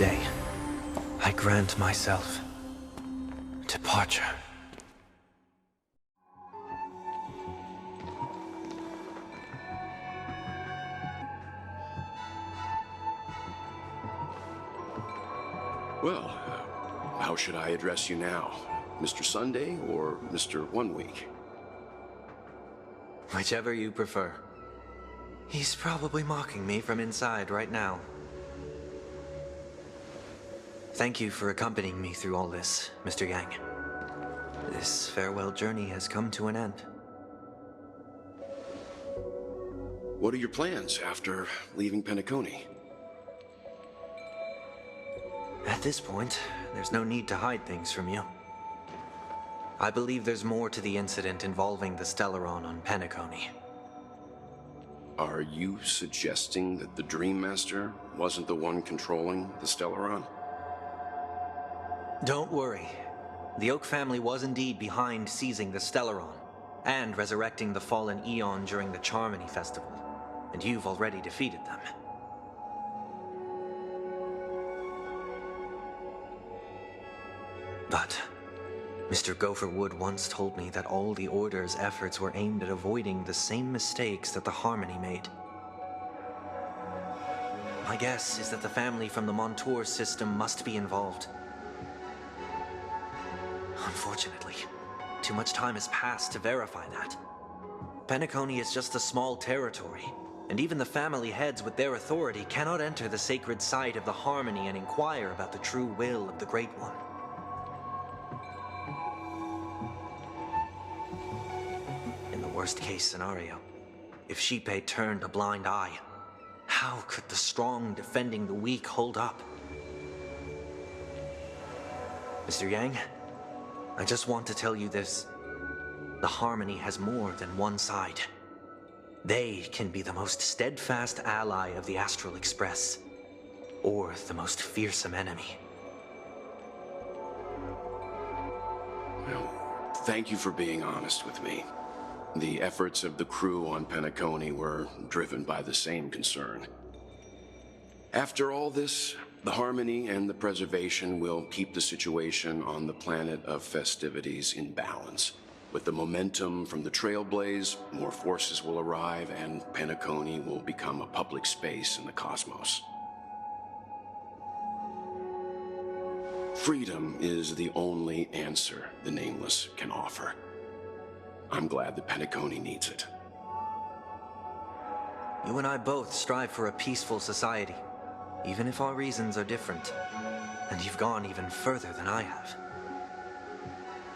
day, I grant myself departure. Well, how should I address you now? Mr. Sunday or Mr. 1 Week? Whichever you prefer. He's probably mocking me from inside right now. Thank you for accompanying me through all this, Mr. Yang. This farewell journey has come to an end. What are your plans after leaving Penacony? At this point, there's no need to hide things from you. I believe there's more to the incident involving the Stellaron on Penacony. Are you suggesting that the Dream Master wasn't the one controlling the Stellaron? Don't worry. The Oak family was indeed behind seizing the Stellaron and resurrecting the fallen Eon during the Charmony Festival, and you've already defeated them. But Mr. Gopherwood once told me that all the Order's efforts were aimed at avoiding the same mistakes that the Harmony made. My guess is that the family from the Montour system must be involved. Unfortunately, too much time has passed to verify that. Penacony is just a small territory, and even the family heads with their authority cannot enter the sacred site of the Harmony and inquire about the true will of the Great One. Worst-case scenario, if Xipe turned a blind eye, how could the strong defending the weak hold up? Mr. Yang, I just want to tell you this. The Harmony has more than one side. They can be the most steadfast ally of the Astral Express, or the most fearsome enemy. Well, thank you for being honest with me. The efforts of the crew on Penacony were driven by the same concern. After all this, the Harmony and the Preservation will keep the situation on the planet of festivities in balance. With the momentum from the Trailblaze, more forces will arrive and Penacony will become a public space in the cosmos. Freedom is the only answer the Nameless can offer. I'm glad that Penacony needs it. You and I both strive for a peaceful society, even if our reasons are different. And you've gone even further than I have.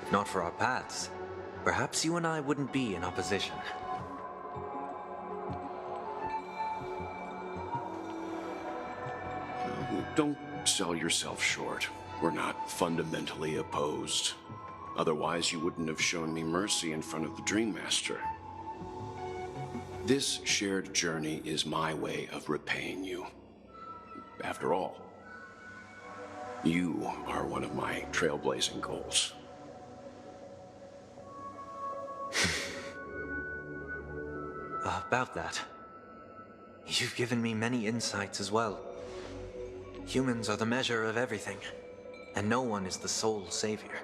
If not for our paths, perhaps you and I wouldn't be in opposition. Don't sell yourself short. We're not fundamentally opposed. Otherwise, you wouldn't have shown me mercy in front of the Dream Master. This shared journey is my way of repaying you. After all, you are one of my trailblazing goals. About that, you've given me many insights as well. Humans are the measure of everything, and no one is the sole savior.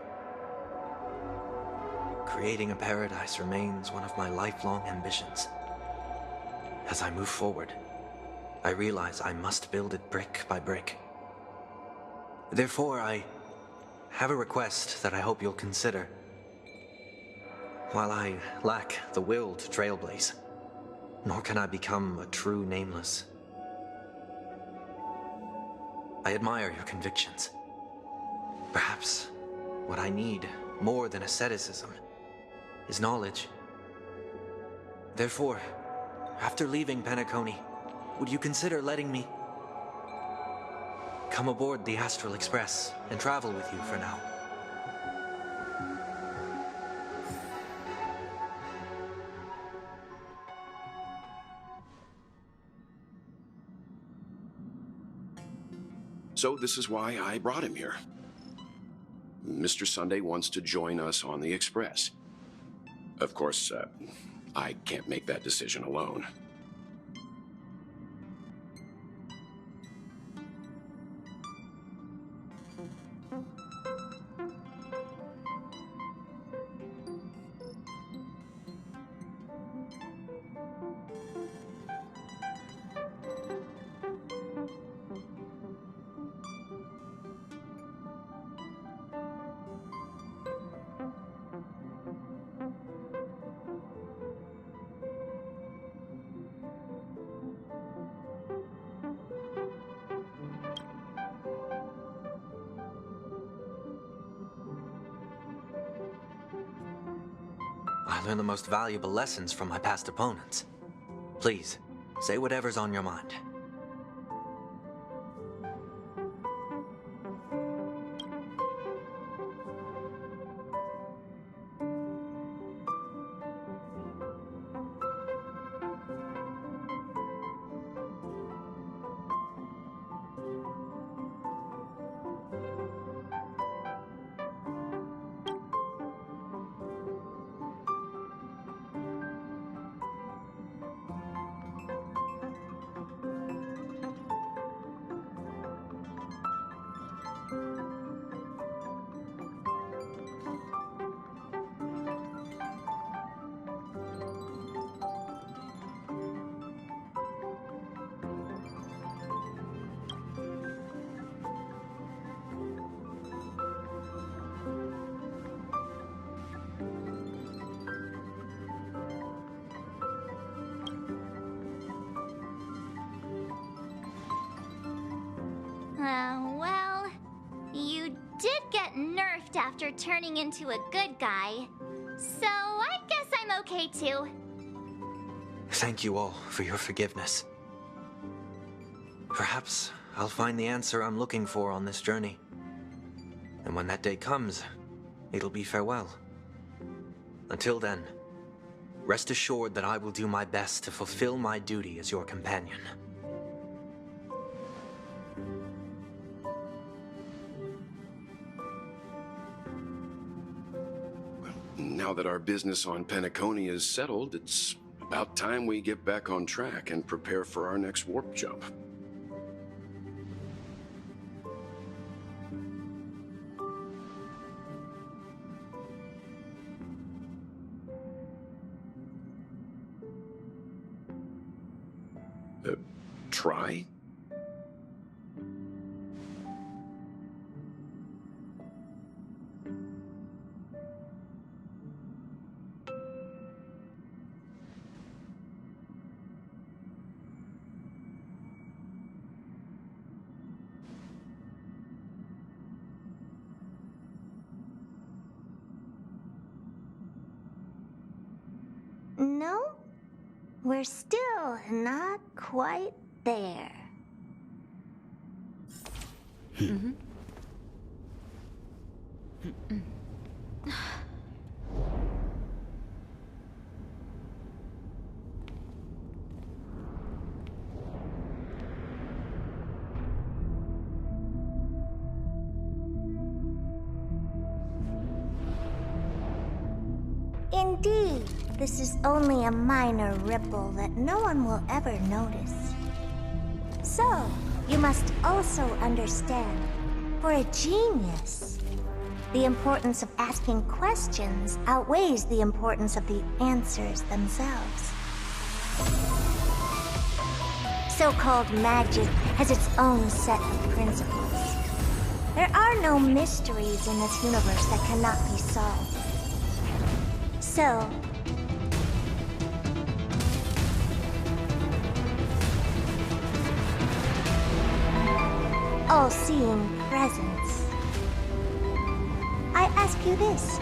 Creating a paradise remains one of my lifelong ambitions. As I move forward, I realize I must build it brick by brick. Therefore, I have a request that I hope you'll consider. While I lack the will to trailblaze, nor can I become a true Nameless. I admire your convictions. Perhaps what I need more than asceticism is knowledge. Therefore, after leaving Penacony, would you consider letting me come aboard the Astral Express and travel with you for now? So this is why I brought him here. Mr. Sunday wants to join us on the Express. Of course, I can't make that decision alone. I learned the most valuable lessons from my past opponents. Please, say whatever's on your mind. Well, you did get nerfed after turning into a good guy. So I guess I'm okay too. Thank you all for your forgiveness. Perhaps I'll find the answer I'm looking for on this journey. And when that day comes, it'll be farewell. Until then, rest assured that I will do my best to fulfill my duty as your companion. Now that our business on Penacony is settled, it's about time we get back on track and prepare for our next warp jump. Try? No, we're still not quite there. Indeed, this is only a minor ripple that no one will ever notice. So, you must also understand, for a genius, the importance of asking questions outweighs the importance of the answers themselves. So-called magic has its own set of principles. There are no mysteries in this universe that cannot be solved. So, all-seeing presence, I ask you this.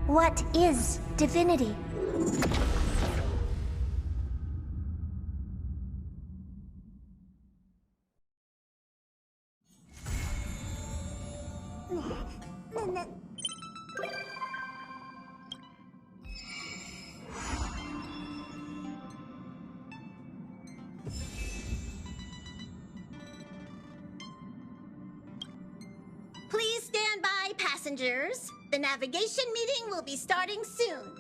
What is divinity? Please stand by, passengers. The navigation meeting will be starting soon.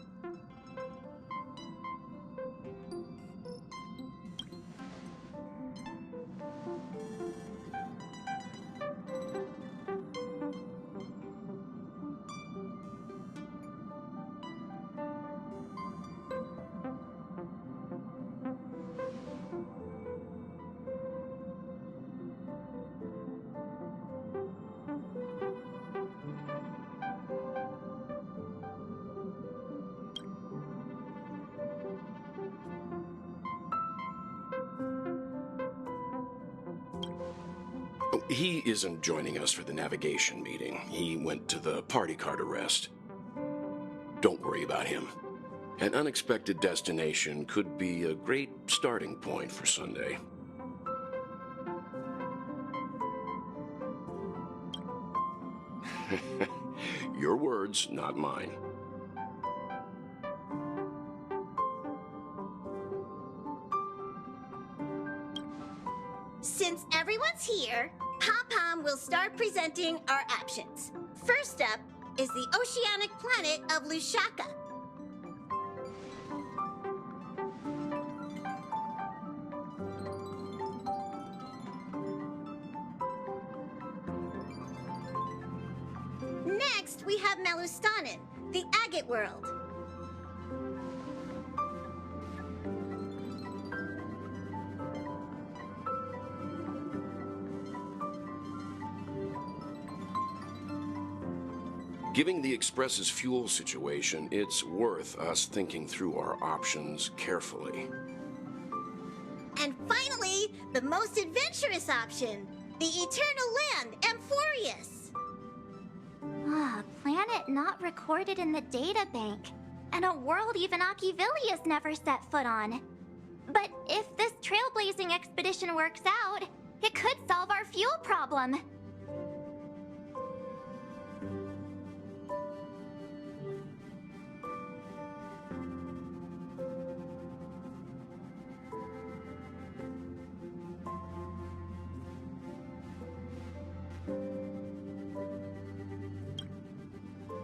He isn't joining us for the navigation meeting. He went to the party car to rest. Don't worry about him. An unexpected destination could be a great starting point for Sunday. Your words, not mine. Since everyone's here, Pom-Pom will start presenting our options. First up is the oceanic planet of Lushaka. Next, we have Melustanin, the agate world. Given the Express's fuel situation, it's worth us thinking through our options carefully. And finally, the most adventurous option, the eternal land, Amphorius. A planet not recorded in the databank, and a world even Achivilius never set foot on. But if this trailblazing expedition works out, it could solve our fuel problem.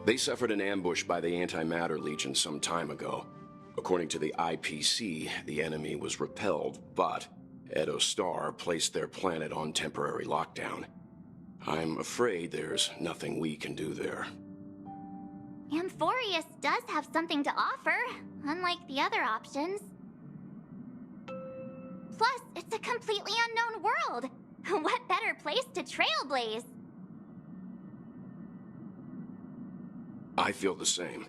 They suffered an ambush by the Antimatter Legion some time ago. According to the IPC, the enemy was repelled, but Edo Star placed their planet on temporary lockdown. I'm afraid there's nothing we can do there. Amphorius does have something to offer, unlike the other options. Plus, it's a completely unknown world. What better place to trailblaze? I feel the same.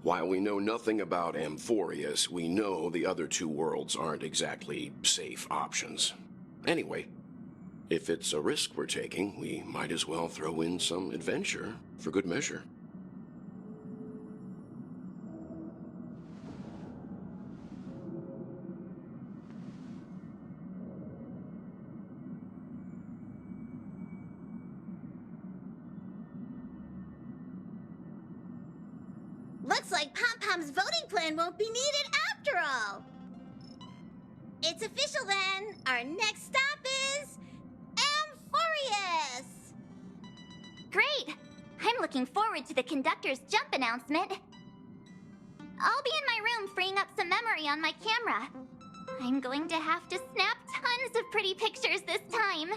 While we know nothing about Amphorius, we know the other two worlds aren't exactly safe options. Anyway, if it's a risk we're taking, we might as well throw in some adventure for good measure. Looks like Pom-Pom's voting plan won't be needed after all. It's official then. Our next stop is Amphorius. Great! I'm looking forward to the conductor's jump announcement. I'll be in my room freeing up some memory on my camera. I'm going to have to snap tons of pretty pictures this time.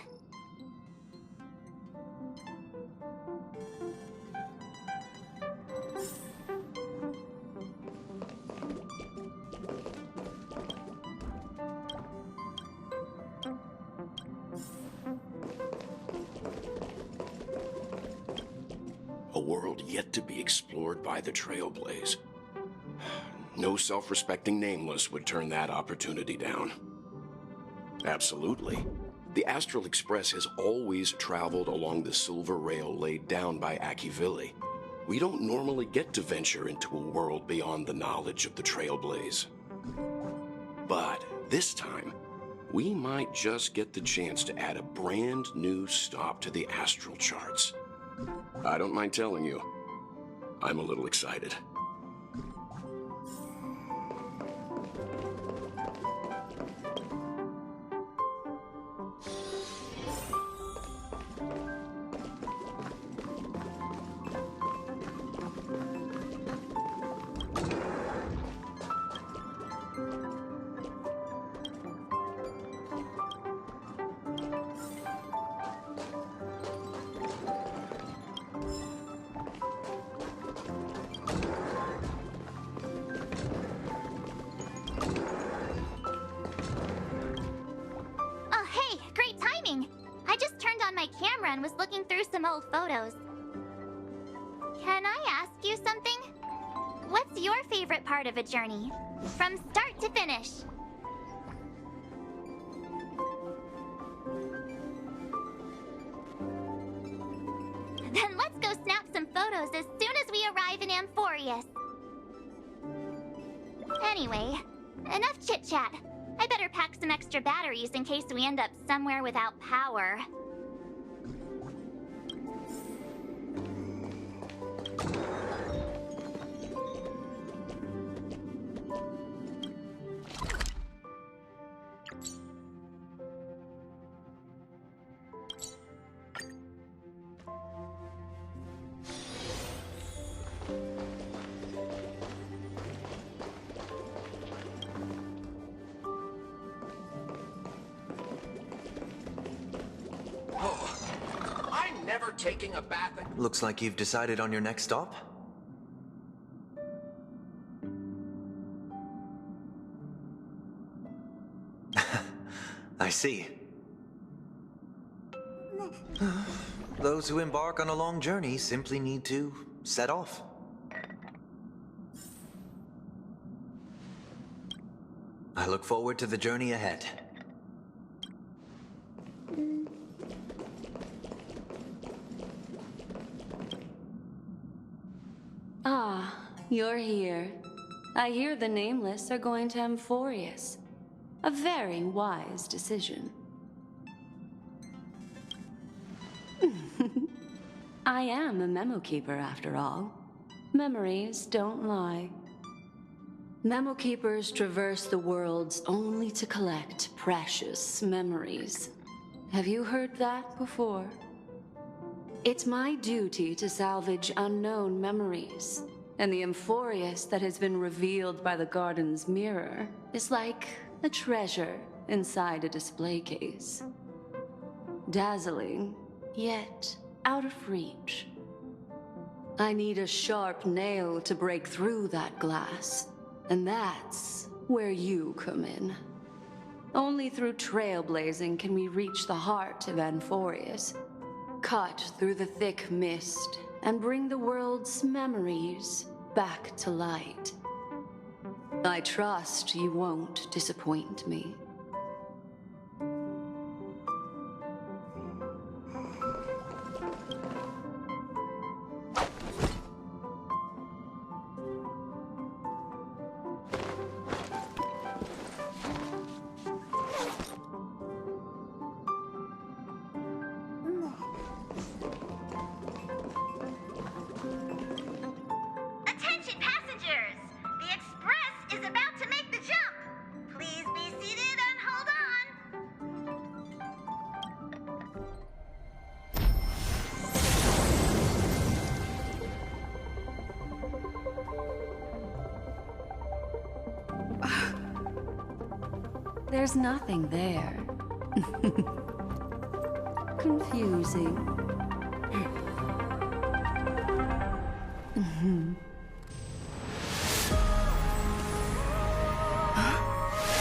A world yet to be explored by the Trailblaze. No self-respecting nameless would turn that opportunity down. Absolutely. The Astral Express has always traveled along the silver rail laid down by Achivili. We don't normally get to venture into a world beyond the knowledge of the Trailblaze. But this time, we might just get the chance to add a brand new stop to the astral charts. I don't mind telling you, I'm a little excited. Camera and was looking through some old photos. Can I ask you something? What's your favorite part of a journey? From start to finish? Then let's go snap some photos as soon as we arrive in Amphorius. Anyway, enough chit-chat. I better pack some extra batteries in case we end up somewhere without power. Taking a bath. Looks like you've decided on your next stop. I see. Those who embark on a long journey simply need to set off. I look forward to the journey ahead. Ah, you're here. I hear the Nameless are going to Amphorius. A very wise decision. I am a memo keeper, after all. Memories don't lie. Memo keepers traverse the worlds only to collect precious memories. Have you heard that before? It's my duty to salvage unknown memories, and the Amphorius that has been revealed by the garden's mirror is like a treasure inside a display case. Dazzling, yet out of reach. I need a sharp nail to break through that glass, and that's where you come in. Only through trailblazing can we reach the heart of Amphorius, cut through the thick mist, and bring the world's memories back to light. I trust you won't disappoint me. Attention passengers! The express is about to make the jump! Please be seated and hold on! There's nothing there. Confusing.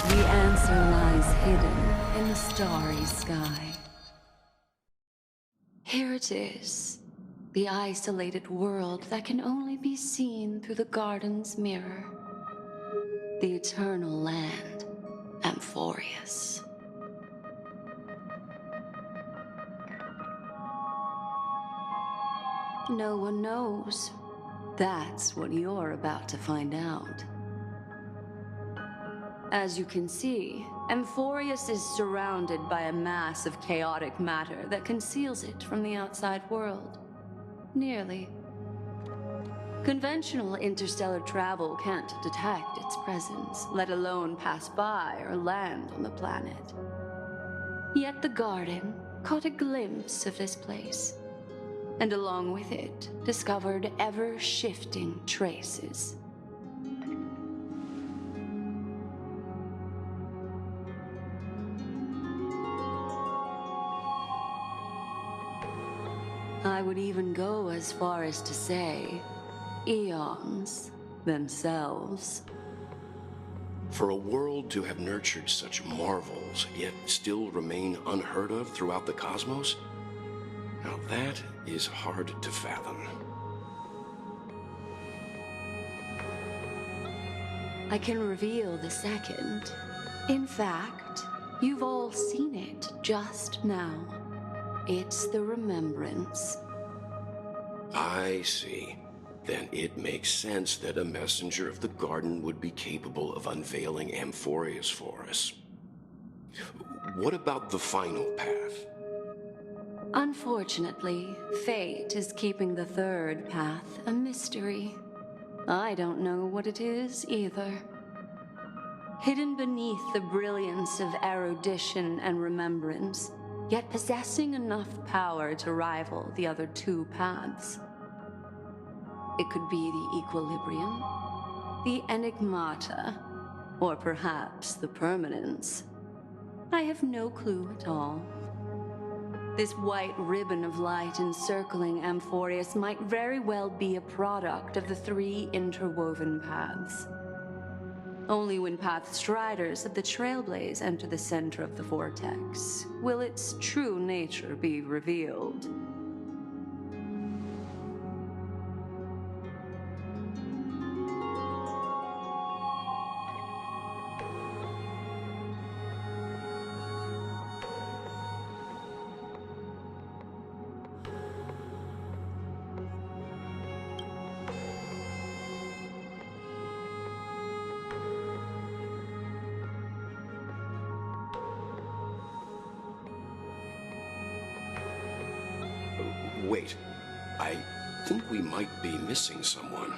The answer lies hidden in the starry sky. Here it is, the isolated world that can only be seen through the garden's mirror. The eternal land, Amphorius. No one knows. That's what you're about to find out. As you can see, Amphorius is surrounded by a mass of chaotic matter that conceals it from the outside world. Nearly. Conventional interstellar travel can't detect its presence, let alone pass by or land on the planet. Yet the garden caught a glimpse of this place, and along with it, discovered ever-shifting traces. I would even go as far as to say, eons themselves. For a world to have nurtured such marvels, yet still remain unheard of throughout the cosmos? Now that is hard to fathom. I can reveal the second. In fact, you've all seen it just now. It's the remembrance. I see. then it makes sense that a messenger of the garden would be capable of unveiling Amphorius for us. What about the final path? Unfortunately, fate is keeping the third path a mystery. I don't know what it is either. Hidden beneath the brilliance of erudition and remembrance, yet possessing enough power to rival the other two paths. It could be the equilibrium, the enigmata, or perhaps the permanence. I have no clue at all. This white ribbon of light encircling Amphorius might very well be a product of the three interwoven paths. Only when path striders of the Trailblaze enter the center of the vortex will its true nature be revealed. Wait, I think we might be missing someone.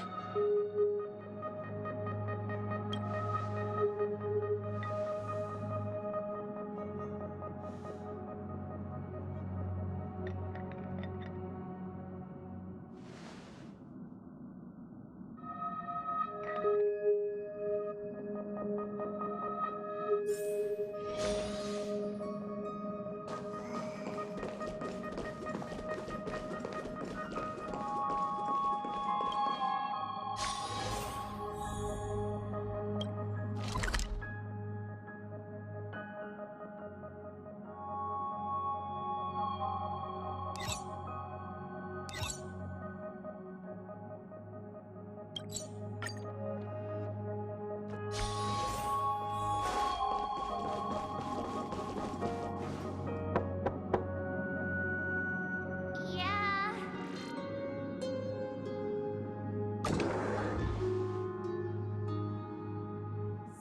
Yeah.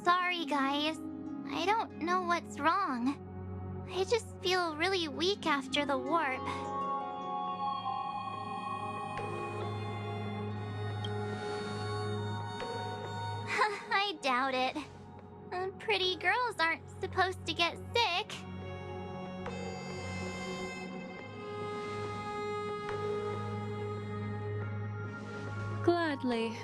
Sorry, guys. I don't know what's wrong. I just feel really weak after the warp. I doubt it. Pretty girls aren't supposed to get sick. Gladly.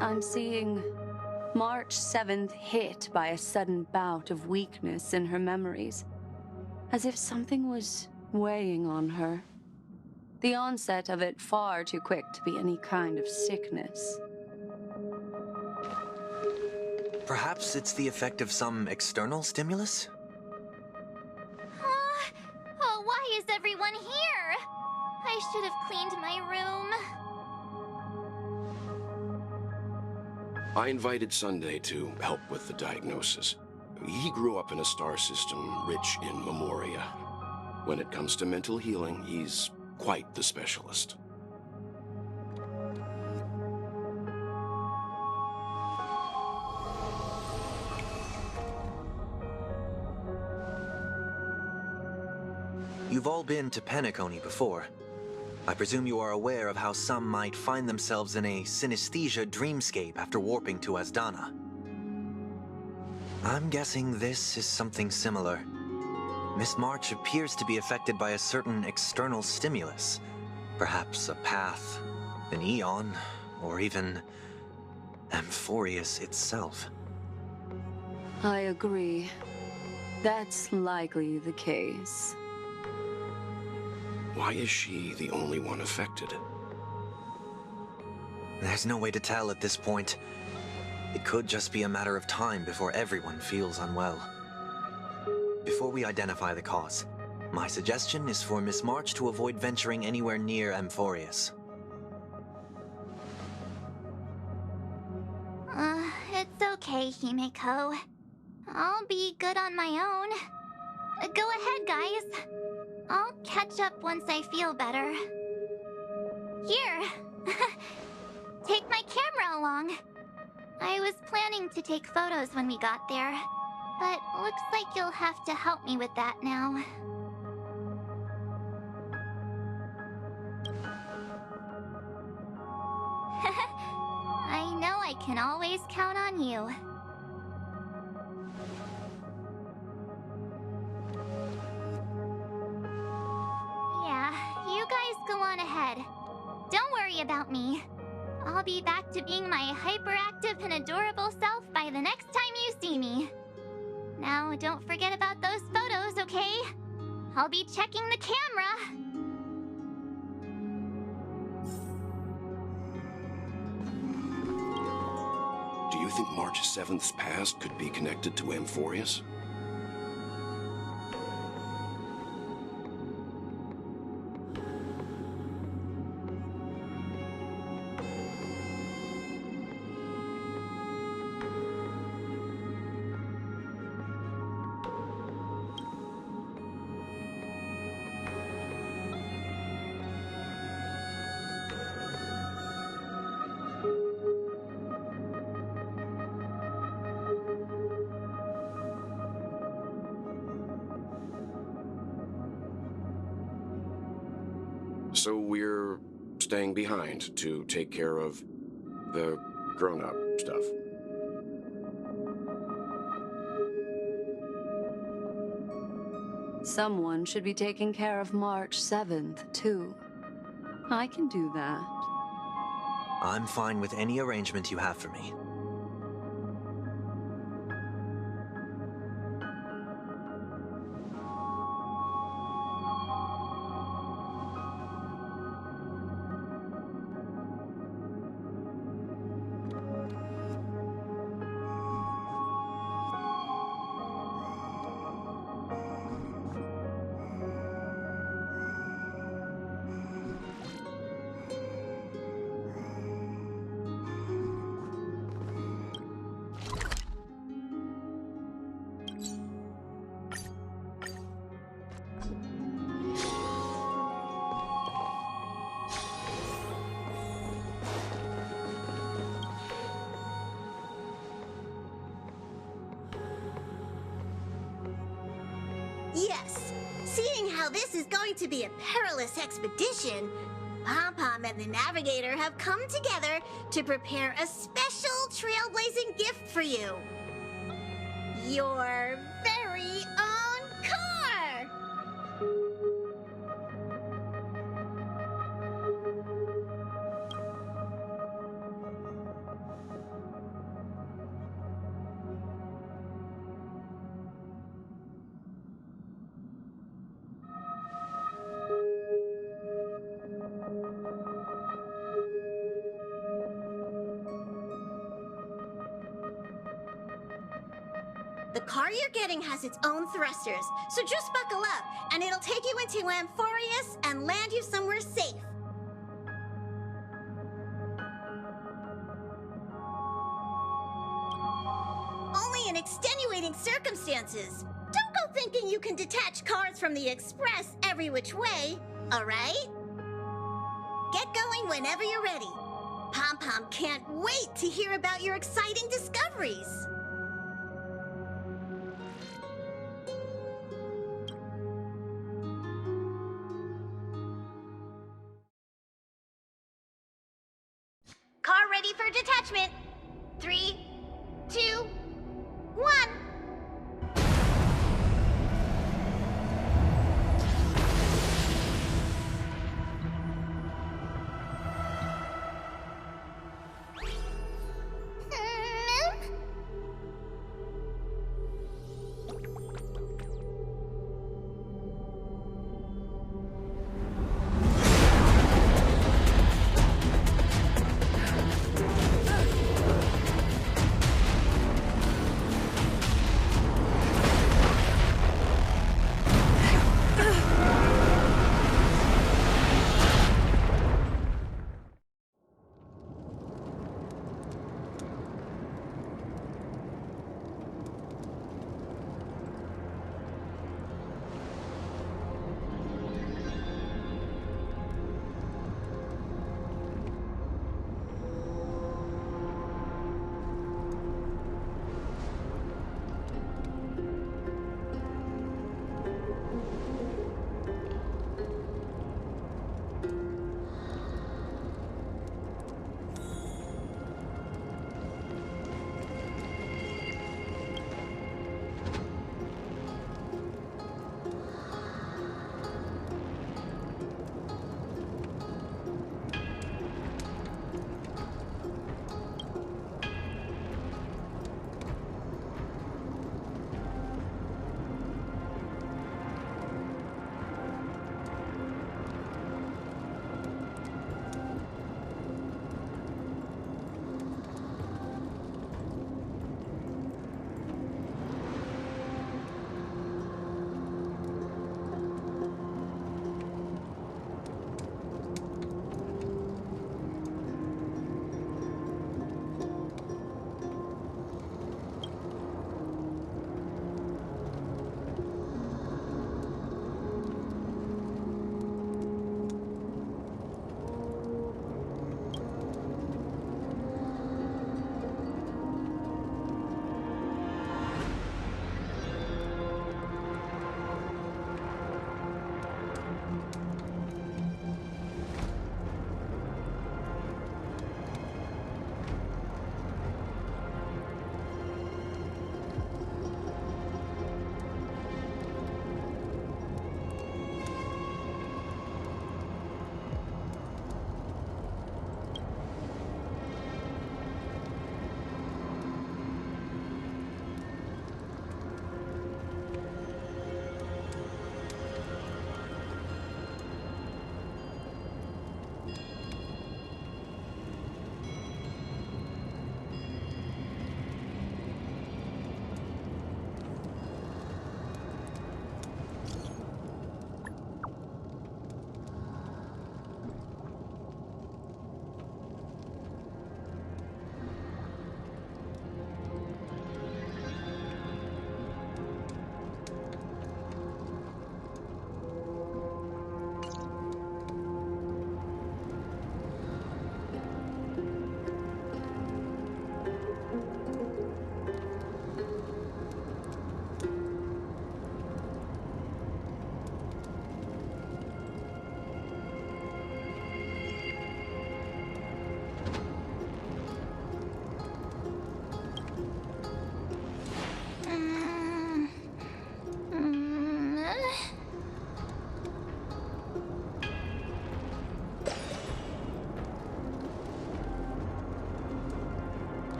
I'm seeing March 7th hit by a sudden bout of weakness in her memories, as if something was weighing on her. The onset of it far too quick to be any kind of sickness. Perhaps it's the effect of some external stimulus? Oh, why is everyone here? I should have cleaned my room. I invited Sunday to help with the diagnosis. He grew up in a star system rich in memoria. When it comes to mental healing, he's quite the specialist. You've all been to Penacony before. I presume you are aware of how some might find themselves in a synesthesia dreamscape after warping to Asdana. I'm guessing this is something similar. Miss March appears to be affected by a certain external stimulus. Perhaps a path, an eon, or even Amphorius itself. I agree. That's likely the case. Why is she the only one affected? There's no way to tell at this point. It could just be a matter of time before everyone feels unwell. Before we identify the cause, my suggestion is for Miss March to avoid venturing anywhere near Amphorius. It's okay, Himeko. I'll be good on my own. Go ahead, guys. I'll catch up once I feel better. Here. Take my camera along. I was planning to take photos when we got there, but looks like you'll have to help me with that now. I know I can always count on you. Yeah, you guys go on ahead. Don't worry about me. I'll be back to being my hyperactive and adorable self by the next time you see me. Now, don't forget about those photos, okay? I'll be checking the camera. Do you think March 7th's past could be connected to Amphorius? So we're staying behind to take care of the grown-up stuff. Someone should be taking care of March 7th, too. I can do that. I'm fine with any arrangement you have for me. Yes, seeing how this is going to be a perilous expedition, Pom-Pom and the Navigator have come together to prepare a special trailblazing gift for you. Your very own car! The car you're getting has its own thrusters, so just buckle up, and it'll take you into Amphorius and land you somewhere safe. Only in extenuating circumstances. Don't go thinking you can detach cars from the Express every which way, alright? Get going whenever you're ready. Pom-Pom can't wait to hear about your exciting discoveries. Car ready for detachment. 3, 2, 1.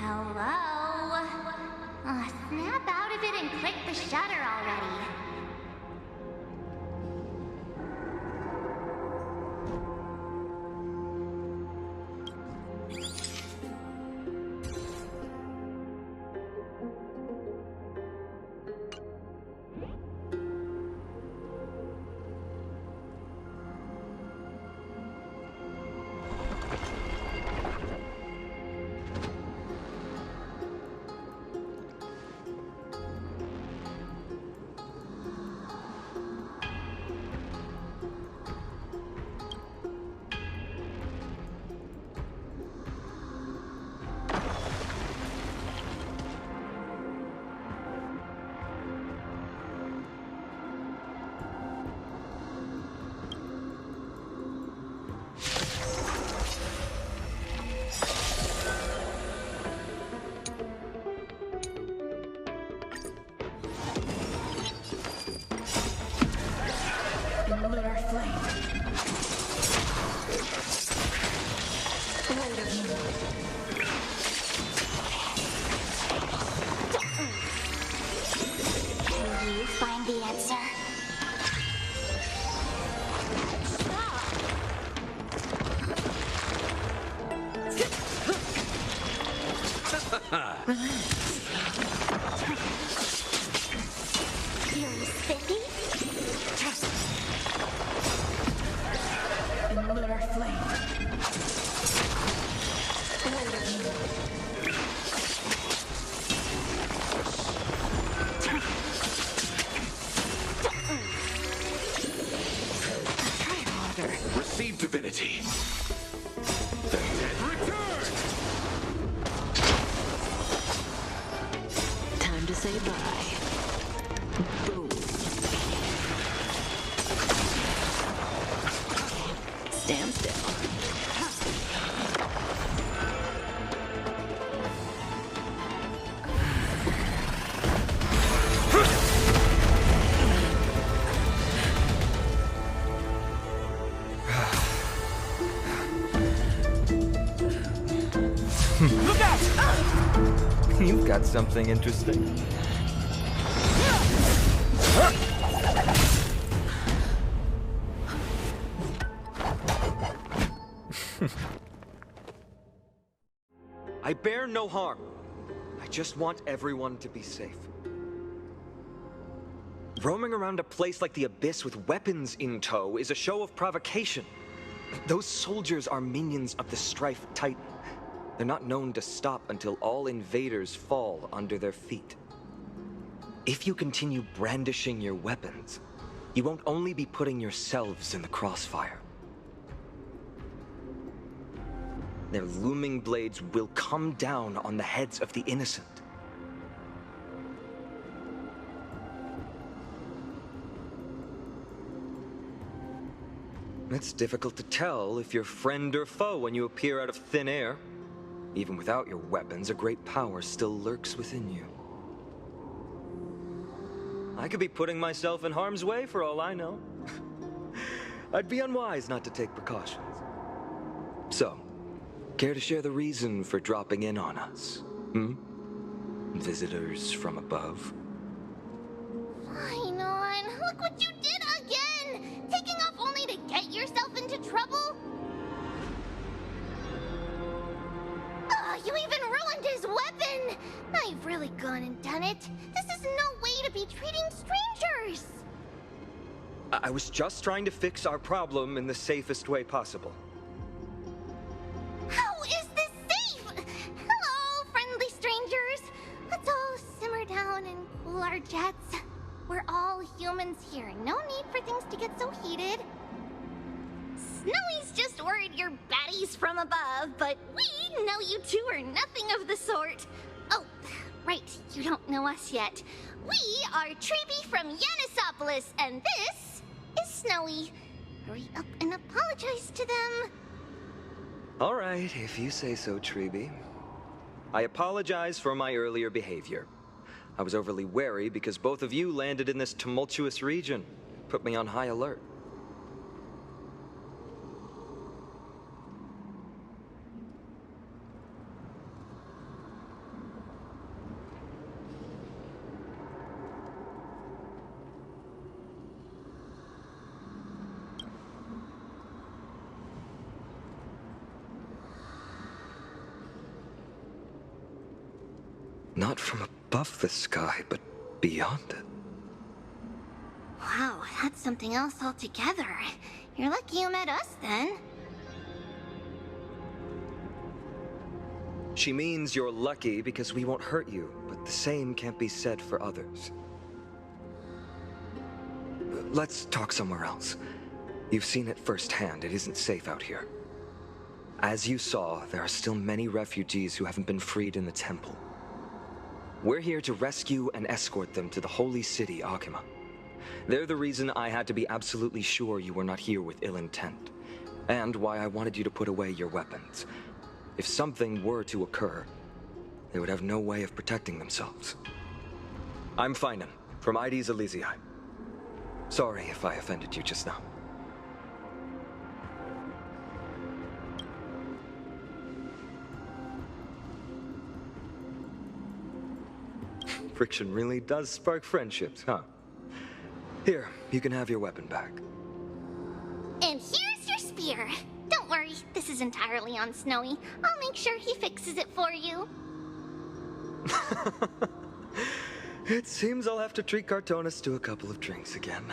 Hello? Snap out of it and click the shutter already. Lunar flame. Blade of moon. Can you find the answer? You're spiffy? Lunar flame. Blade of moon. Receive divinity. The dead return! Time to say bye. Boom. Stand still. Look out! You've got something interesting. I bear no harm. I just want everyone to be safe. Roaming around a place like the Abyss with weapons in tow is a show of provocation. Those soldiers are minions of the Strife Titan. They're not known to stop until all invaders fall under their feet. If you continue brandishing your weapons, you won't only be putting yourselves in the crossfire. Their looming blades will come down on the heads of the innocent. It's difficult to tell if you're friend or foe when you appear out of thin air. Even without your weapons, a great power still lurks within you. I could be putting myself in harm's way for all I know. I'd be unwise not to take precautions. So, care to share the reason for dropping in on us? Visitors from above? Fine on. Look what you did again! Taking off only to get yourself into trouble? You even ruined his weapon! I've really gone and done it. This is no way to be treating strangers! I was just trying to fix our problem in the safest way possible. How is this safe? Hello, friendly strangers. Let's all simmer down and cool our jets. We're all humans here. No need for things to get so heated. Snowy's just worried you're baddies from above, but we know you two are nothing of the sort. Oh, right, you don't know us yet. We are Treeby from Yanisopolis, and this is Snowy. Hurry up and apologize to them. All right, if you say so, Treeby. I apologize for my earlier behavior. I was overly wary because both of you landed in this tumultuous region. Put me on high alert. Not from above the sky, but beyond it. Wow, that's something else altogether. You're lucky you met us then. She means you're lucky because we won't hurt you, but the same can't be said for others. Let's talk somewhere else. You've seen it firsthand. It isn't safe out here. As you saw, there are still many refugees who haven't been freed in the temple. We're here to rescue and escort them to the holy city, Akima. They're the reason I had to be absolutely sure you were not here with ill intent, and why I wanted you to put away your weapons. If something were to occur, they would have no way of protecting themselves. I'm Finan, from ID's Elysiae. Sorry if I offended you just now. Friction really does spark friendships, huh? Here, you can have your weapon back. And here's your spear. Don't worry, this is entirely on Snowy. I'll make sure he fixes it for you. It seems I'll have to treat Cartonis to a couple of drinks again.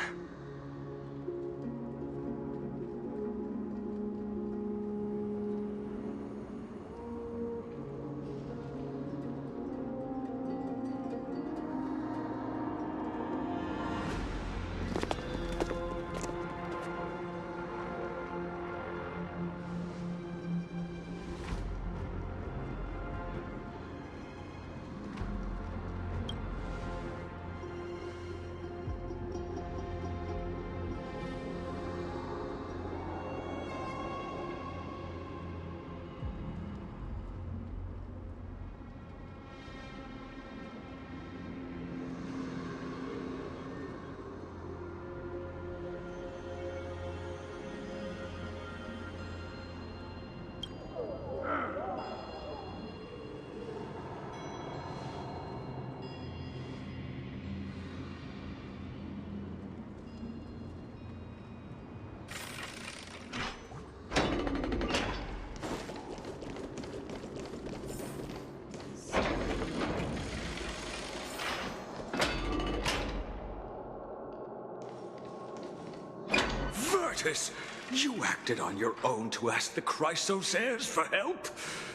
You acted on your own to ask the Chrysos heirs for help?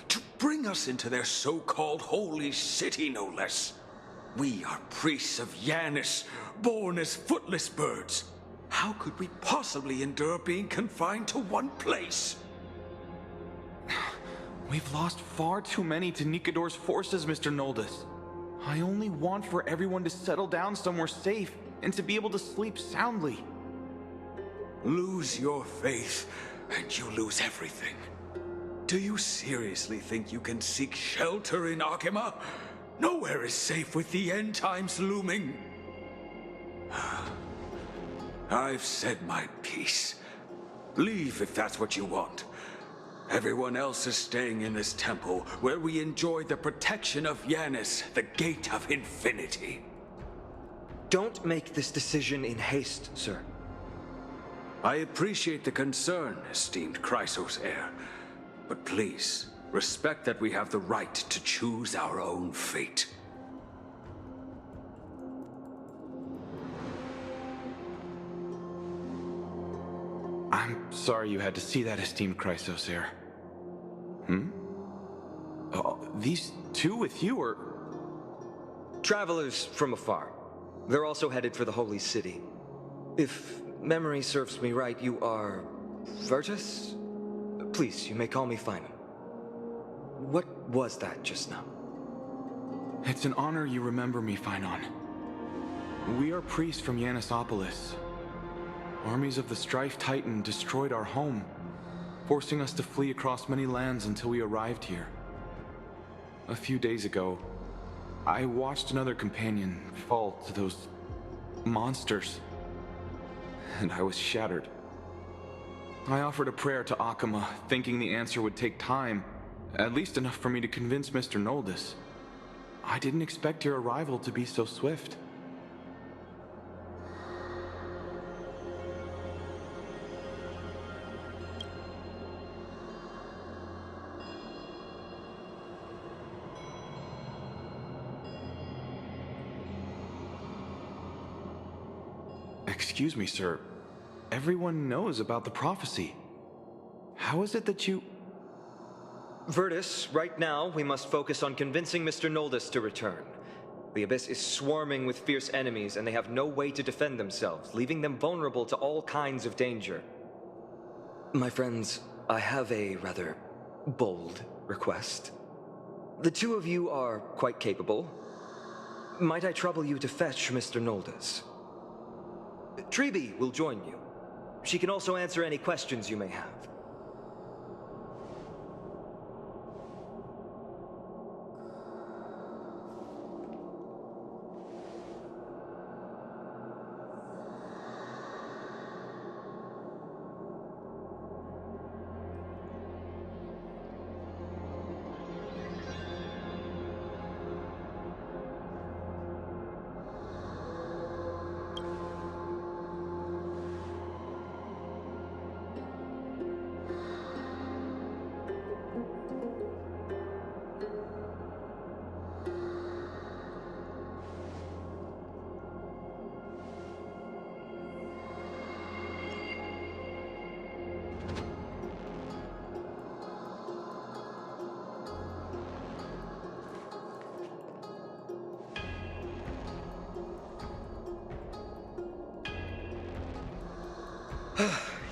To bring us into their so-called holy city, no less. We are priests of Yanis, born as footless birds. How could we possibly endure being confined to one place? We've lost far too many to Nikador's forces, Mr. Noldus. I only want for everyone to settle down somewhere safe and to be able to sleep soundly. Lose your faith, and you lose everything. Do you seriously think you can seek shelter in Akima? Nowhere is safe with the end times looming. I've said my piece. Leave if that's what you want. Everyone else is staying in this temple, where we enjoy the protection of Yanis, the Gate of Infinity. Don't make this decision in haste, sir. I appreciate the concern, esteemed Chrysos heir. But please, respect that we have the right to choose our own fate. I'm sorry you had to see that, esteemed Chrysos heir. These two with you are... Travelers from afar. They're also headed for the holy city. If memory serves me right, you are... Virtus? Please, you may call me Finan. What was that just now? It's an honor you remember me, Finan. We are priests from Yanisopolis. Armies of the Strife Titan destroyed our home, forcing us to flee across many lands until we arrived here. A few days ago, I watched another companion fall to those monsters, and I was shattered. I offered a prayer to Akima, thinking the answer would take time, at least enough for me to convince Mr. Noldus. I didn't expect your arrival to be so swift. Excuse me, sir. Everyone knows about the prophecy. How is it that you... Virtus, right now, we must focus on convincing Mr. Noldus to return. The Abyss is swarming with fierce enemies, and they have no way to defend themselves, leaving them vulnerable to all kinds of danger. My friends, I have a rather bold request. The two of you are quite capable. Might I trouble you to fetch Mr. Noldus? Treeby will join you. She can also answer any questions you may have.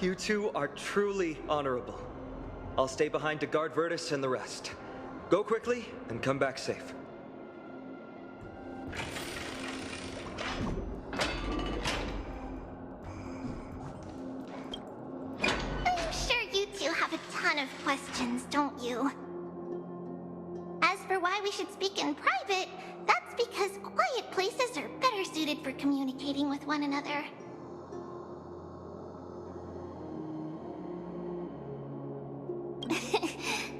You two are truly honorable. I'll stay behind to guard Virtus and the rest. Go quickly and come back safe. I'm sure you two have a ton of questions, don't you? As for why we should speak in private, that's because quiet places are better suited for communicating with one another.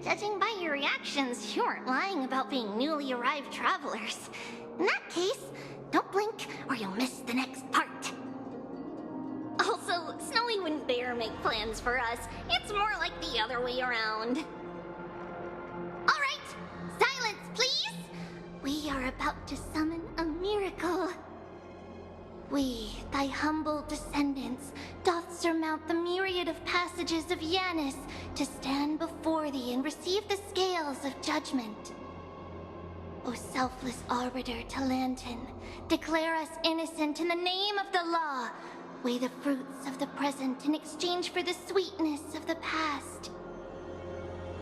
Judging by your reactions, you aren't lying about being newly arrived travelers. In that case, don't blink or you'll miss the next part. Also, Snowy wouldn't dare make plans for us. It's more like the other way around. Alright, silence please! We are about to summon a miracle. We, thy humble descendants, doth surmount the myriad of passages of Yanis to stand before thee and receive the scales of judgment. O selfless arbiter Talantin, declare us innocent in the name of the law. Weigh the fruits of the present in exchange for the sweetness of the past.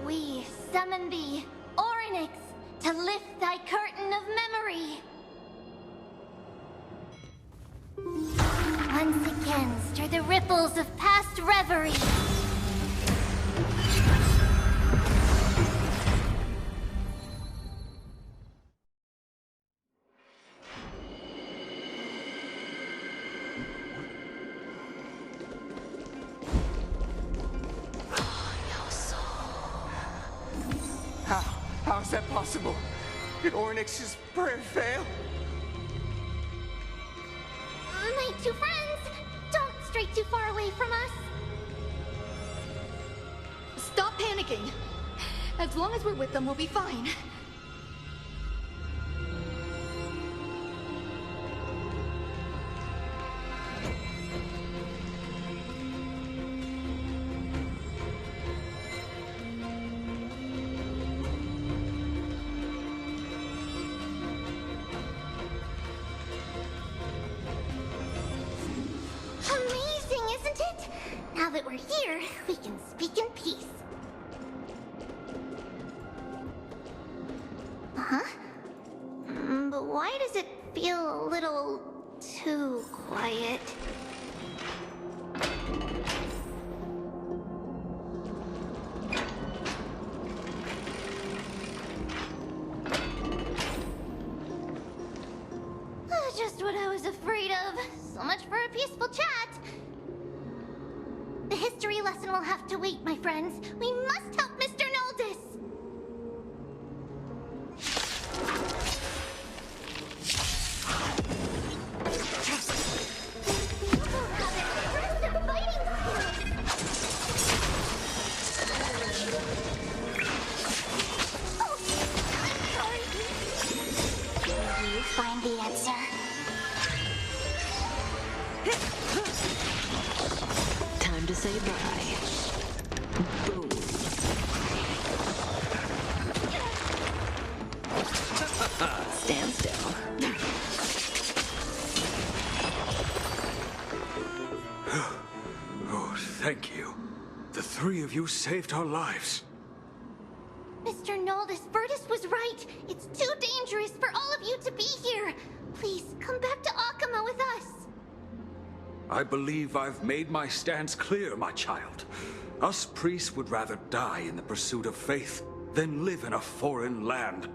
We summon thee, Orynyx, to lift thy curtain of memory. Once again, stir the ripples of past reverie. How is that possible? Did Orynyx's prayer fail? My two friends, don't stray too far away from us. Stop panicking. As long as we're with them, we'll be fine. Now that we're here, we can speak in peace. Uh-huh. But why does it feel a little too quiet? Just what I was afraid of. So much for a peaceful chat. The history lesson will have to wait, my friends. We must help Mr. Noldus! People have impressive fighting skills! Oh, I'm sorry. You find the answer. say bye. Boom. Stand still. Oh, thank you. The three of you saved our lives. Mr. Noldus, Virtus was right. It's too dangerous for all of you to be here. Please, come back to Akama with us. I believe I've made my stance clear, my child. Us priests would rather die in the pursuit of faith than live in a foreign land.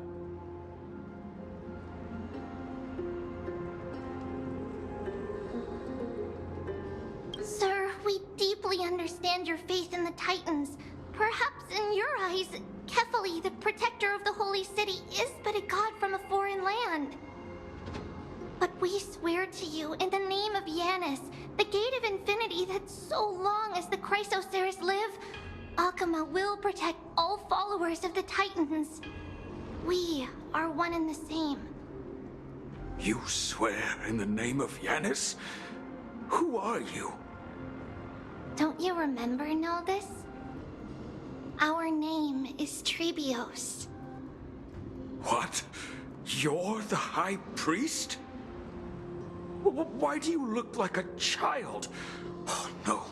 Sir, we deeply understand your faith in the Titans. Perhaps in your eyes, Kefali, the protector of the Holy City, is but a god from a foreign land. But we swear to you, in the name of Yanis, the Gate of Infinity, that so long as the Chrysoceres live, Akama will protect all followers of the Titans. We are one and the same. You swear in the name of Yanis? Who are you? Don't you remember, Noldus? Our name is Trebios. What? You're the High Priest? Why do you look like a child? Oh, no.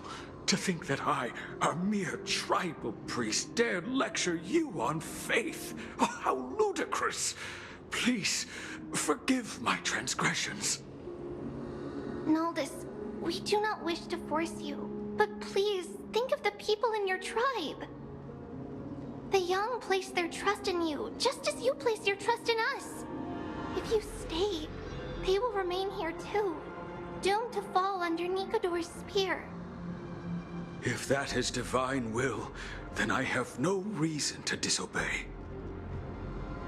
To think that I, a mere tribal priest, dared lecture you on faith. Oh, how ludicrous. Please, forgive my transgressions. Noldus, we do not wish to force you, but please think of the people in your tribe. The young place their trust in you, just as you place your trust in us. If you stay, they will remain here too, doomed to fall under Nikador's spear. If that is divine will, then I have no reason to disobey.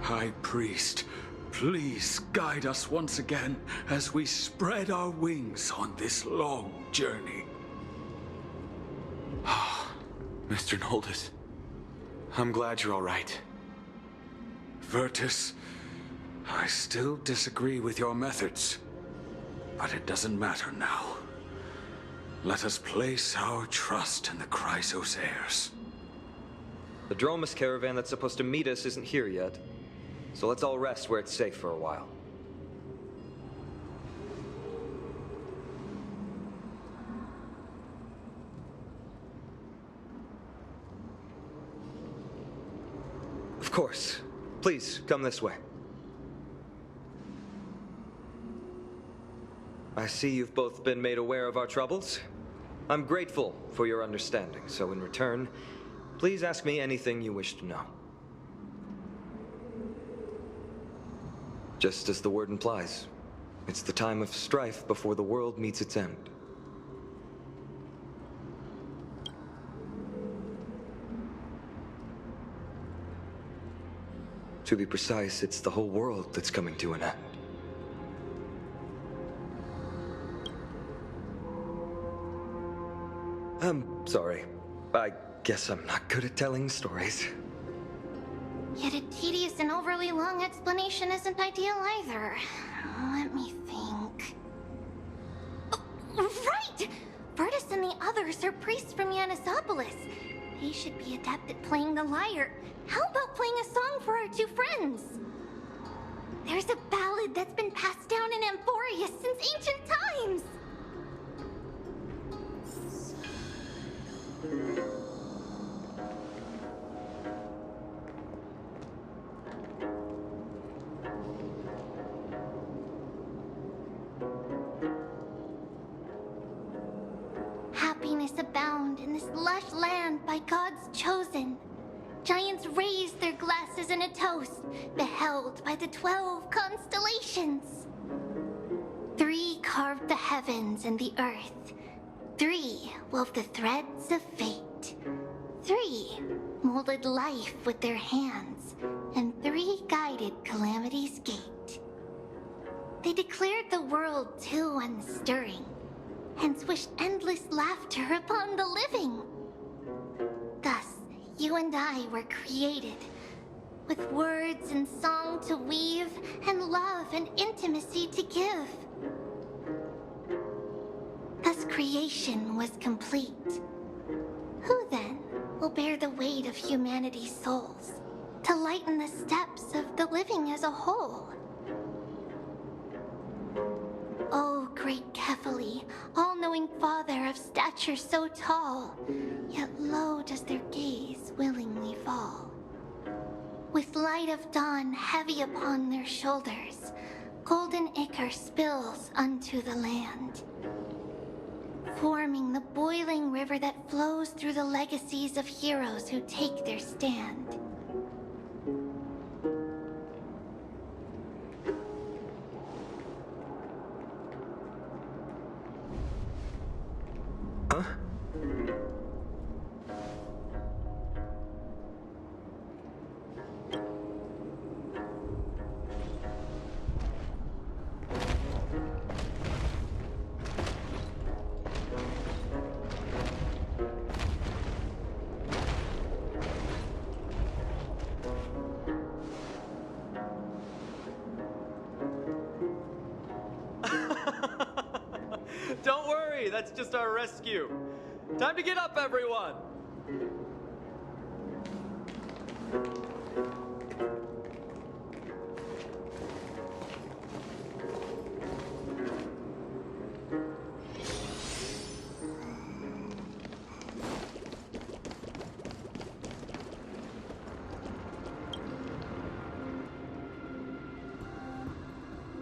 High Priest, please guide us once again as we spread our wings on this long journey. Mr. Noldus, I'm glad you're all right. Virtus, I still disagree with your methods, but it doesn't matter now. Let us place our trust in the Chrysoceres. The Dromus caravan that's supposed to meet us isn't here yet, so let's all rest where it's safe for a while. Of course. Please, come this way. I see you've both been made aware of our troubles. I'm grateful for your understanding, so in return, please ask me anything you wish to know. Just as the word implies, it's the time of strife before the world meets its end. To be precise, it's the whole world that's coming to an end. I'm sorry. I guess I'm not good at telling stories. Yet a tedious and overly long explanation isn't ideal either. Let me think. Oh, right! Virtus and the others are priests from Yanisopolis. They should be adept at playing the lyre. How about playing a song for our two friends? There's a ballad that's been passed down in Amphoria since ancient times. Happiness abound in this lush land by God's chosen. Giants raise their glasses in a toast, beheld by the 12 constellations. 3 carved the heavens and the earth. 3 wove the threads of fate. 3 molded life with their hands, and 3 guided calamity's gate. They declared the world too unstirring, hence wished endless laughter upon the living. Thus, you and I were created, with words and song to weave, and love and intimacy to give. Thus creation was complete, Who then will bear the weight of humanity's souls to lighten the steps of the living as a whole? O great Kephali, all-knowing father of stature so tall, yet low does their gaze willingly fall. With light of dawn heavy upon their shoulders, golden ichor spills unto the land, forming the boiling river that flows through the legacies of heroes who take their stand. Huh? Don't worry, that's just our rescue. Time to get up, everyone!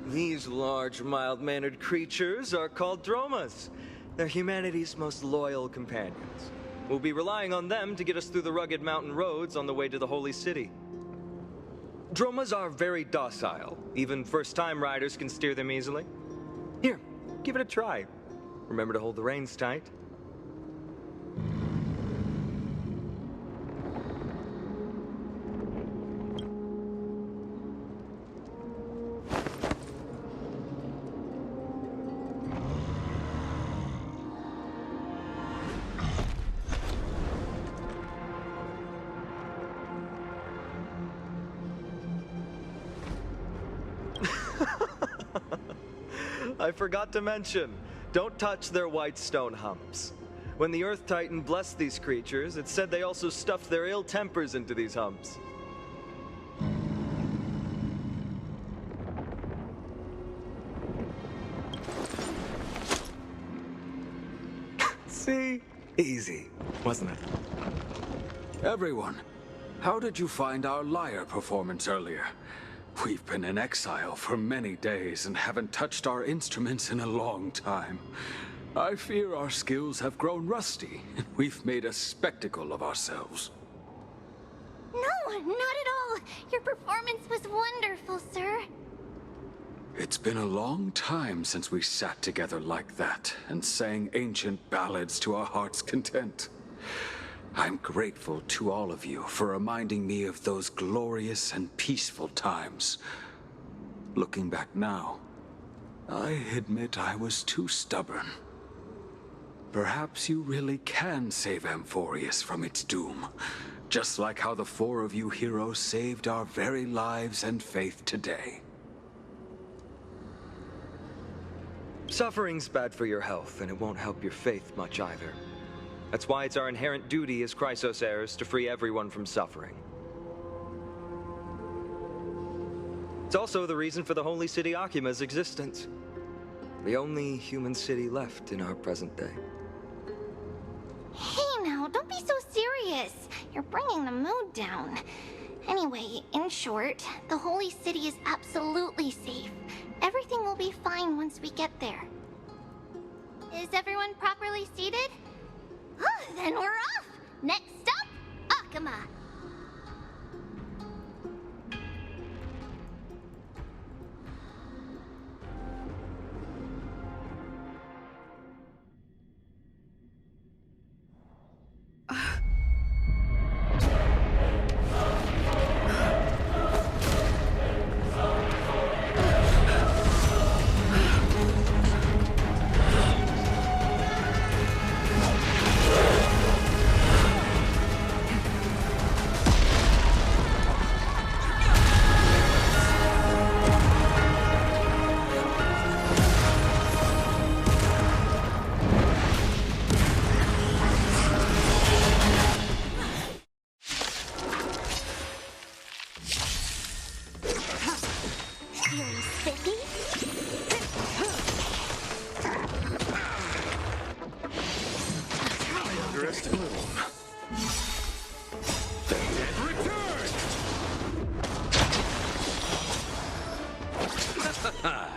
These large, mild-mannered creatures are called Dromas. They're humanity's most loyal companions. We'll be relying on them to get us through the rugged mountain roads on the way to the Holy City. Dromas are very docile. Even first-time riders can steer them easily. Here, give it a try. Remember to hold the reins tight. I forgot to mention, don't touch their white stone humps. When the Earth Titan blessed these creatures, it said they also stuffed their ill tempers into these humps. See? Easy, wasn't it? Everyone, how did you find our lyre performance earlier? We've been in exile for many days and haven't touched our instruments in a long time. I fear our skills have grown rusty, and we've made a spectacle of ourselves. No, not at all. Your performance was wonderful, sir. It's been a long time since we sat together like that and sang ancient ballads to our heart's content. I'm grateful to all of you for reminding me of those glorious and peaceful times. Looking back now, I admit I was too stubborn. Perhaps you really can save Amphorius from its doom, just like how the four of you heroes saved our very lives and faith today. Suffering's bad for your health, and it won't help your faith much either. That's why it's our inherent duty as Chrysos heirs to free everyone from suffering. It's also the reason for the Holy City Akima's existence. The only human city left in our present day. Hey now, don't be so serious. You're bringing the mood down. Anyway, in short, the Holy City is absolutely safe. Everything will be fine once we get there. Is everyone properly seated? Then we're off! Next stop, Akima!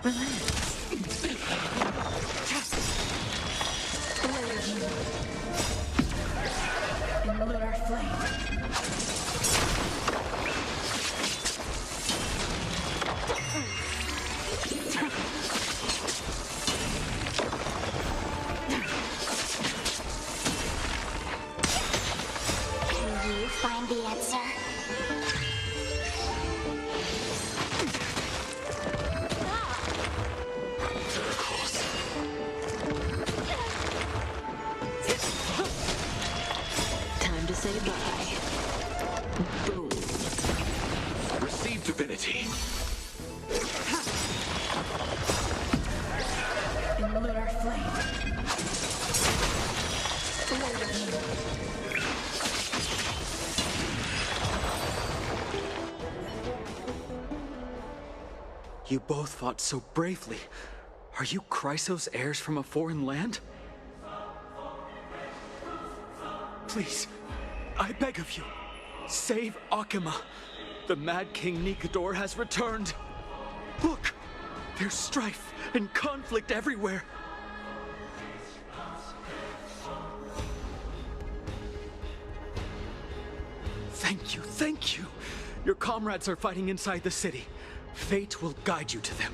In lunar flame. Can you find the answer? Time to say bye. Boom. Receive divinity. In lunar flame. You both fought so bravely. Are you Chrysos heirs from a foreign land? Please, I beg of you, save Akima. The Mad King Nikador has returned. Look, there's strife and conflict everywhere. Thank you. Your comrades are fighting inside the city. Fate will guide you to them.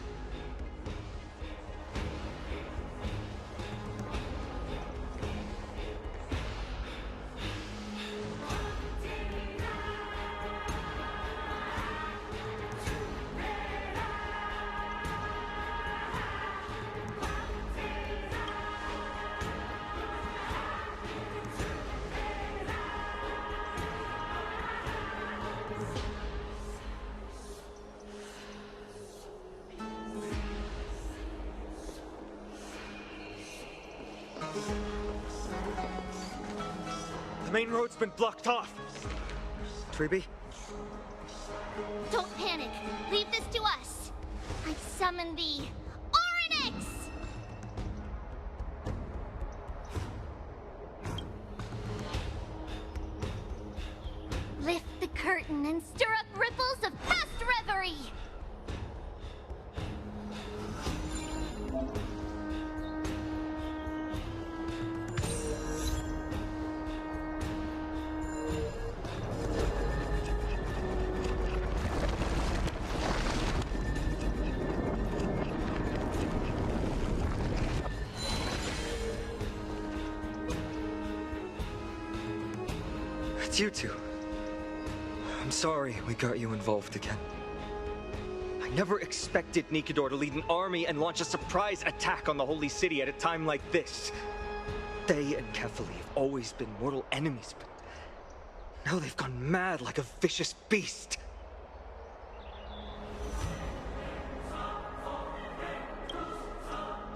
The main road's been blocked off. Treeby? Don't panic. Leave this to us. I summon the Oryx! Lift the curtain and stir up ripples of past reverie. It's you two. I'm sorry we got you involved again. I never expected Nikador to lead an army and launch a surprise attack on the Holy City at a time like this. They and Kefali have always been mortal enemies, but now they've gone mad like a vicious beast.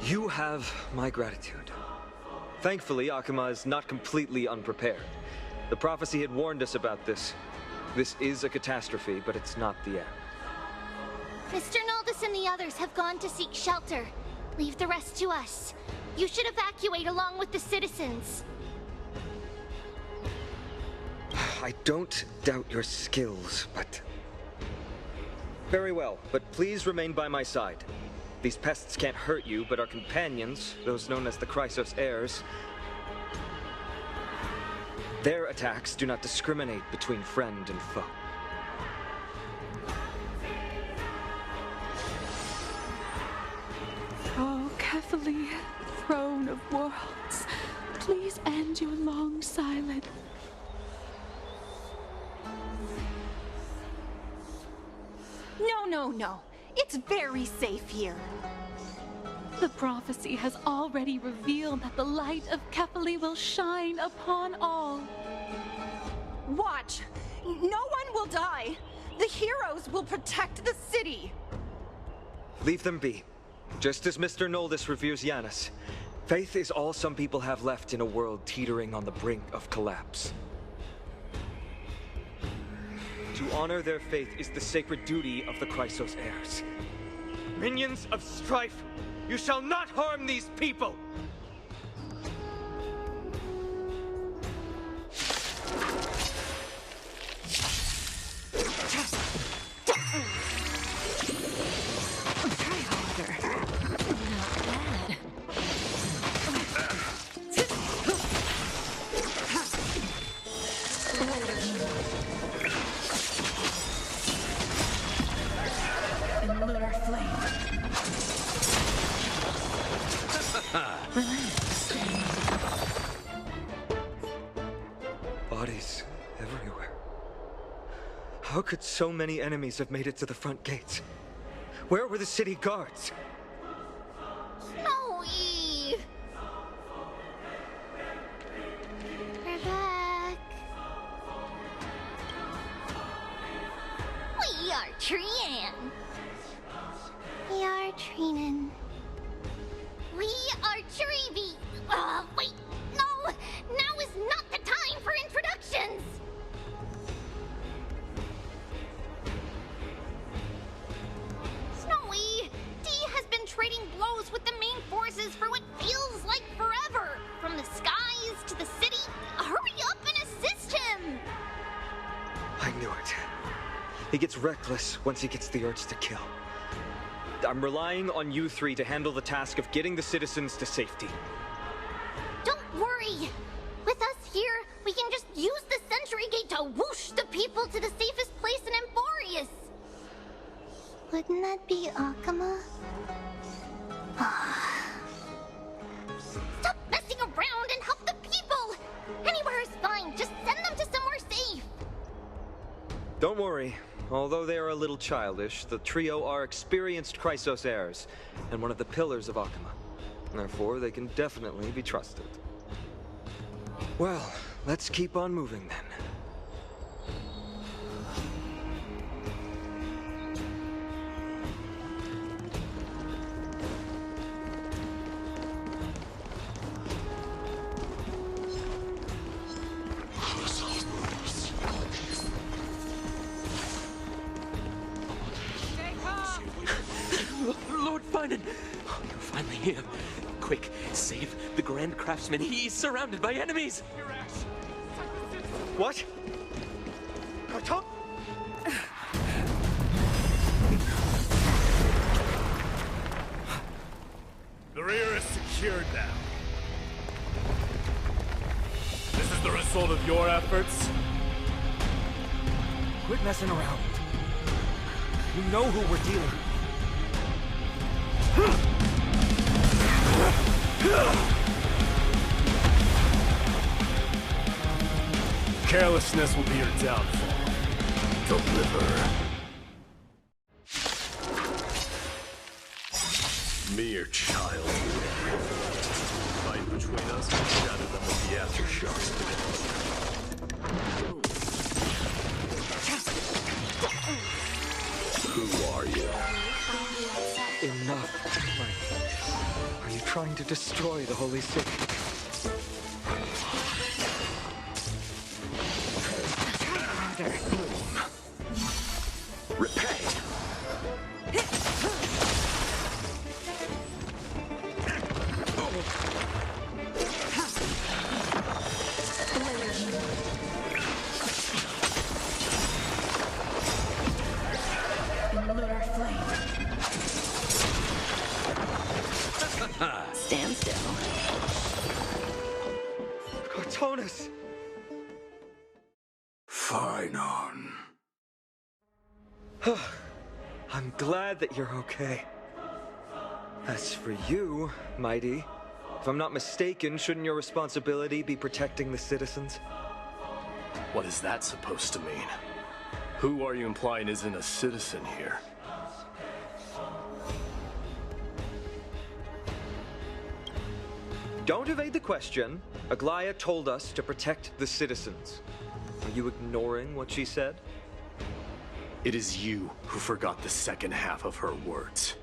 You have my gratitude. Thankfully, Akima is not completely unprepared. The prophecy had warned us about this. This is a catastrophe, but it's not the end. Mr. Noldus and the others have gone to seek shelter. Leave the rest to us. You should evacuate along with the citizens. I don't doubt your skills, but... Very well, but please remain by my side. These pests can't hurt you, but our companions, those known as the Chrysos heirs, their attacks do not discriminate between friend and foe. Oh, Kefali, throne of worlds, please end your long silence. No. It's very safe here. The prophecy has already revealed that the light of Kefali will shine upon all. Watch! No one will die! The heroes will protect the city! Leave them be. Just as Mr. Noldus reveres Yanis, faith is all some people have left in a world teetering on the brink of collapse. To honor their faith is the sacred duty of the Chrysos heirs. Minions of strife, you shall not harm these people! Try harder. How could so many enemies have made it to the front gates? Where were the city guards? Snowy! We're back. We are Trian. We are Trinan. We are Treevy. Wait, no! Now is not the time for introductions! Snowy, D has been trading blows with the main forces for what feels like forever. From the skies to the city. Hurry up and assist him! I knew it. He gets reckless once he gets the urge to kill. I'm relying on you three to handle the task of getting the citizens to safety. Don't worry. With us here, we can just use the Sentry Gate to whoosh the people to the safest place in Emborius. Wouldn't that be Akama? Stop messing around and help the people! Anywhere is fine. Just send them to somewhere safe. Don't worry. Although they are a little childish, the trio are experienced Chrysos heirs, and one of the pillars of Akama. Therefore, they can definitely be trusted. Well, let's keep on moving then. Lord Finan! Oh, you're finally here. Quick, save the Grand Craftsman. He's surrounded by enemies! What? Carton? The rear is secured now. This is the result of your efforts? Quit messing around. You know who we're dealing with. Carelessness will be your downfall. Deliver. Mere child. Fight between us and shatter them with the aftershocks. Who are you? Enough, Mike. Are you trying to destroy the Holy City? Repay. Stand still. Cartonus! Finon. I'm glad that you're okay. As for you, Mighty, if I'm not mistaken, shouldn't your responsibility be protecting the citizens? What is that supposed to mean? Who are you implying isn't a citizen here? Don't evade the question. Aglaya told us to protect the citizens. Are you ignoring what she said? It is you who forgot the second half of her words.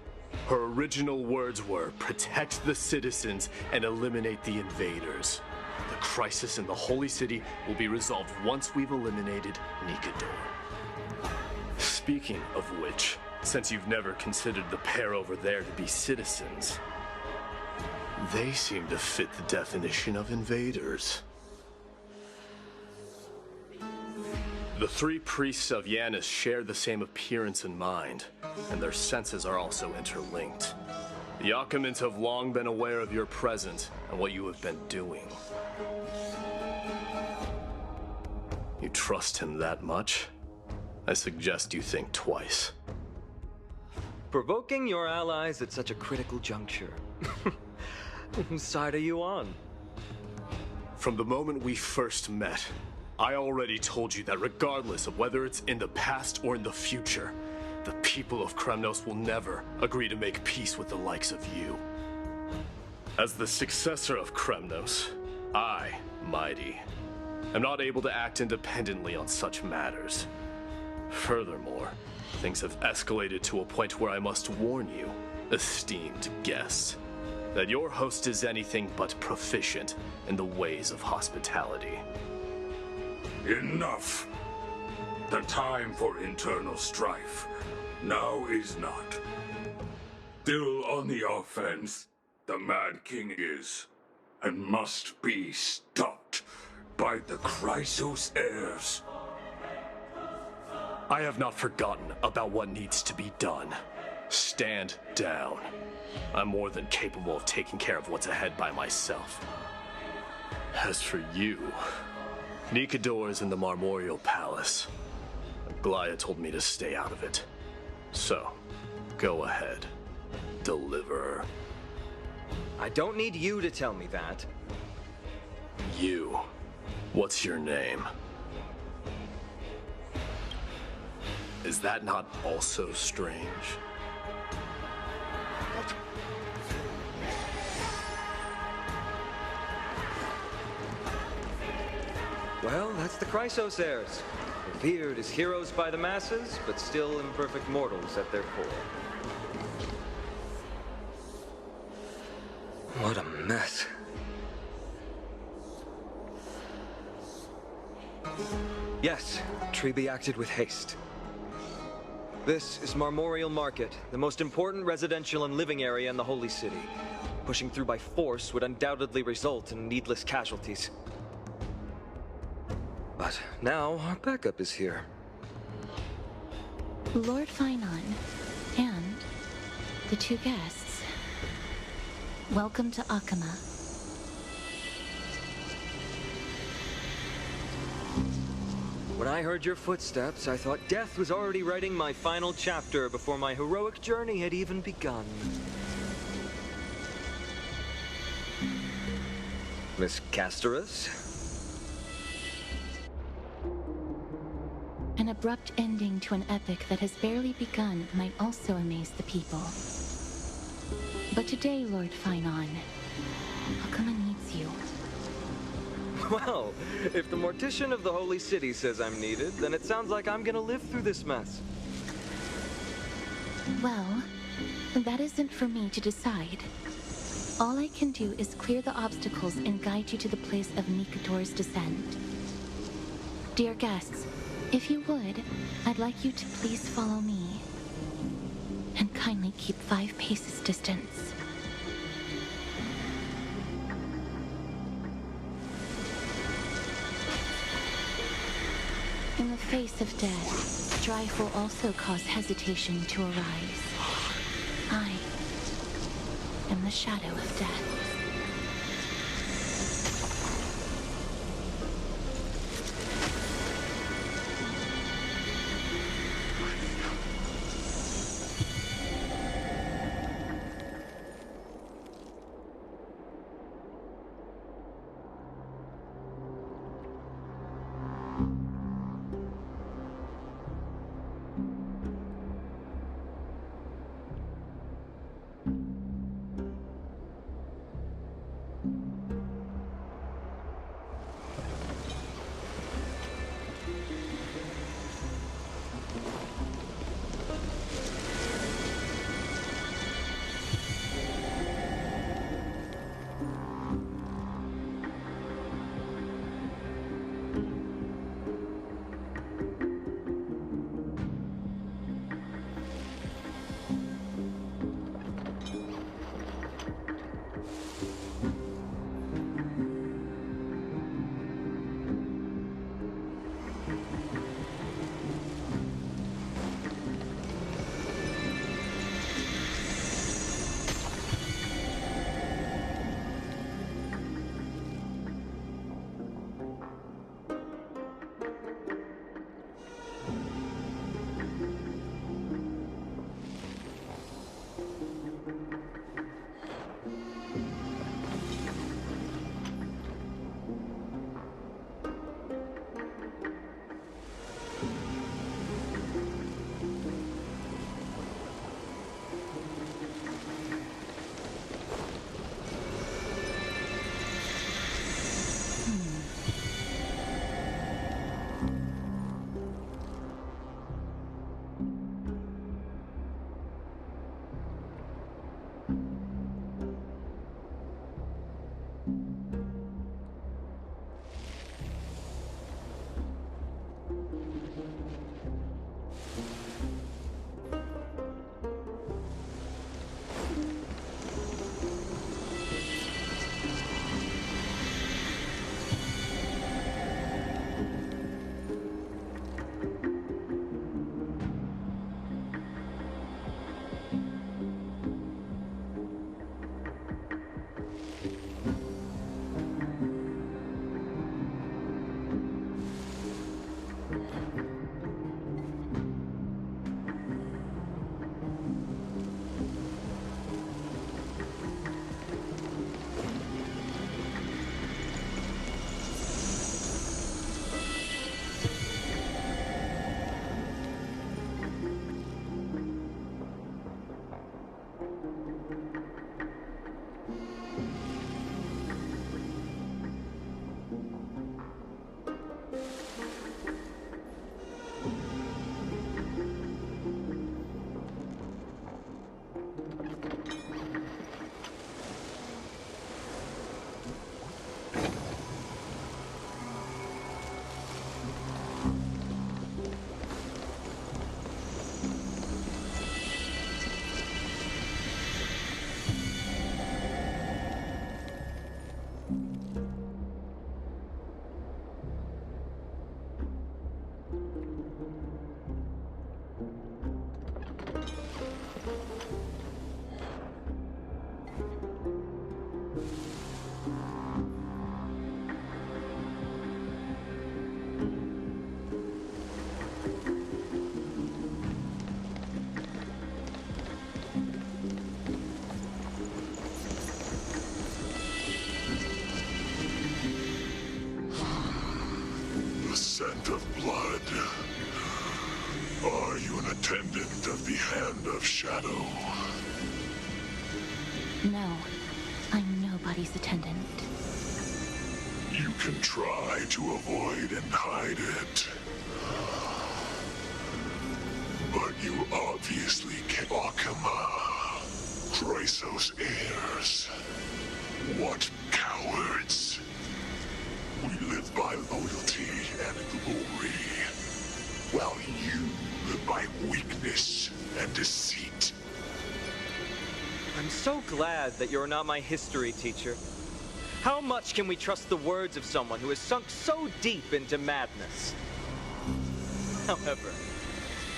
Her original words were, protect the citizens and eliminate the invaders. The crisis in the Holy City will be resolved once we've eliminated Nikador. Speaking of which, since you've never considered the pair over there to be citizens, they seem to fit the definition of invaders. The three priests of Yanis share the same appearance and mind, and their senses are also interlinked. The Akamans have long been aware of your presence and what you have been doing. You trust him that much? I suggest you think twice. Provoking your allies at such a critical juncture. Whose side are you on? From the moment we first met, I already told you that regardless of whether it's in the past or in the future, the people of Kremnos will never agree to make peace with the likes of you. As the successor of Kremnos, I, Mighty, am not able to act independently on such matters. Furthermore, things have escalated to a point where I must warn you, esteemed guests, that your host is anything but proficient in the ways of hospitality. Enough. The time for internal strife now is not. Still on the offense, the Mad King is, and must be stopped by the Chrysos heirs. I have not forgotten about what needs to be done. Stand down. I'm more than capable of taking care of what's ahead by myself. As for you, Nikador is in the Marmorial Palace. Glaya told me to stay out of it. So, go ahead. Deliver. I don't need you to tell me that. You. What's your name? Is that not also strange? Well, that's the Chrysos heirs. Revered as heroes by the masses, but still imperfect mortals at their core. What a mess. Yes, Treby acted with haste. This is Marmorial Market, the most important residential and living area in the Holy City. Pushing through by force would undoubtedly result in needless casualties. But now our backup is here. Lord Finon and the two guests. Welcome to Akama. When I heard your footsteps, I thought death was already writing my final chapter before my heroic journey had even begun. Miss Castorus? An abrupt ending to an epic that has barely begun might also amaze the people. But today, Lord Finon, Akama needs you. Well, if the Mortician of the Holy City says I'm needed, then it sounds like I'm gonna live through this mess. Well, that isn't for me to decide. All I can do is clear the obstacles and guide you to the place of Nikador's descent. Dear guests, if you would, I'd like you to please follow me. And kindly keep 5 paces distance. In the face of death, strife will also cause hesitation to arise. I am the shadow of death. Are you an attendant of the Hand of Shadow? No, I'm nobody's attendant. You can try to avoid and hide it. But you obviously can't. Akama, Chrysos heirs. What cowards. We live by loyalty and glory, while you live by weakness and deceit. I'm so glad that you're not my history teacher. How much can we trust the words of someone who has sunk so deep into madness? However,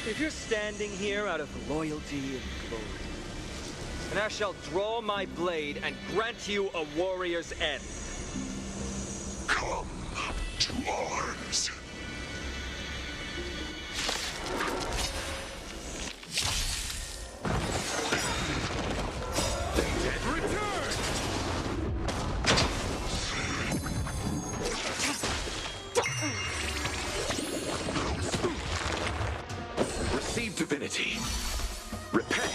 if you're standing here out of loyalty and glory, then I shall draw my blade and grant you a warrior's end. Come to arms. Receive divinity. Repay.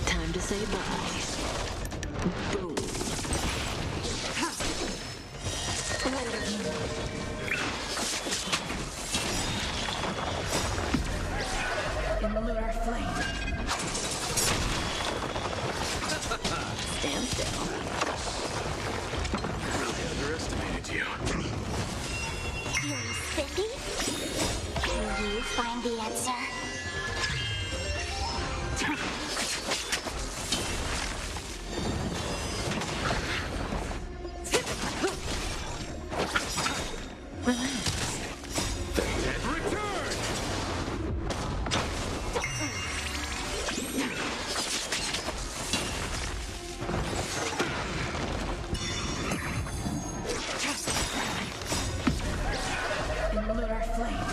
Time to say bye. Boom. In the lunar flame. Stand still. Really underestimated you. Feeling spiffy? Can you find the answer? In the lunar flame.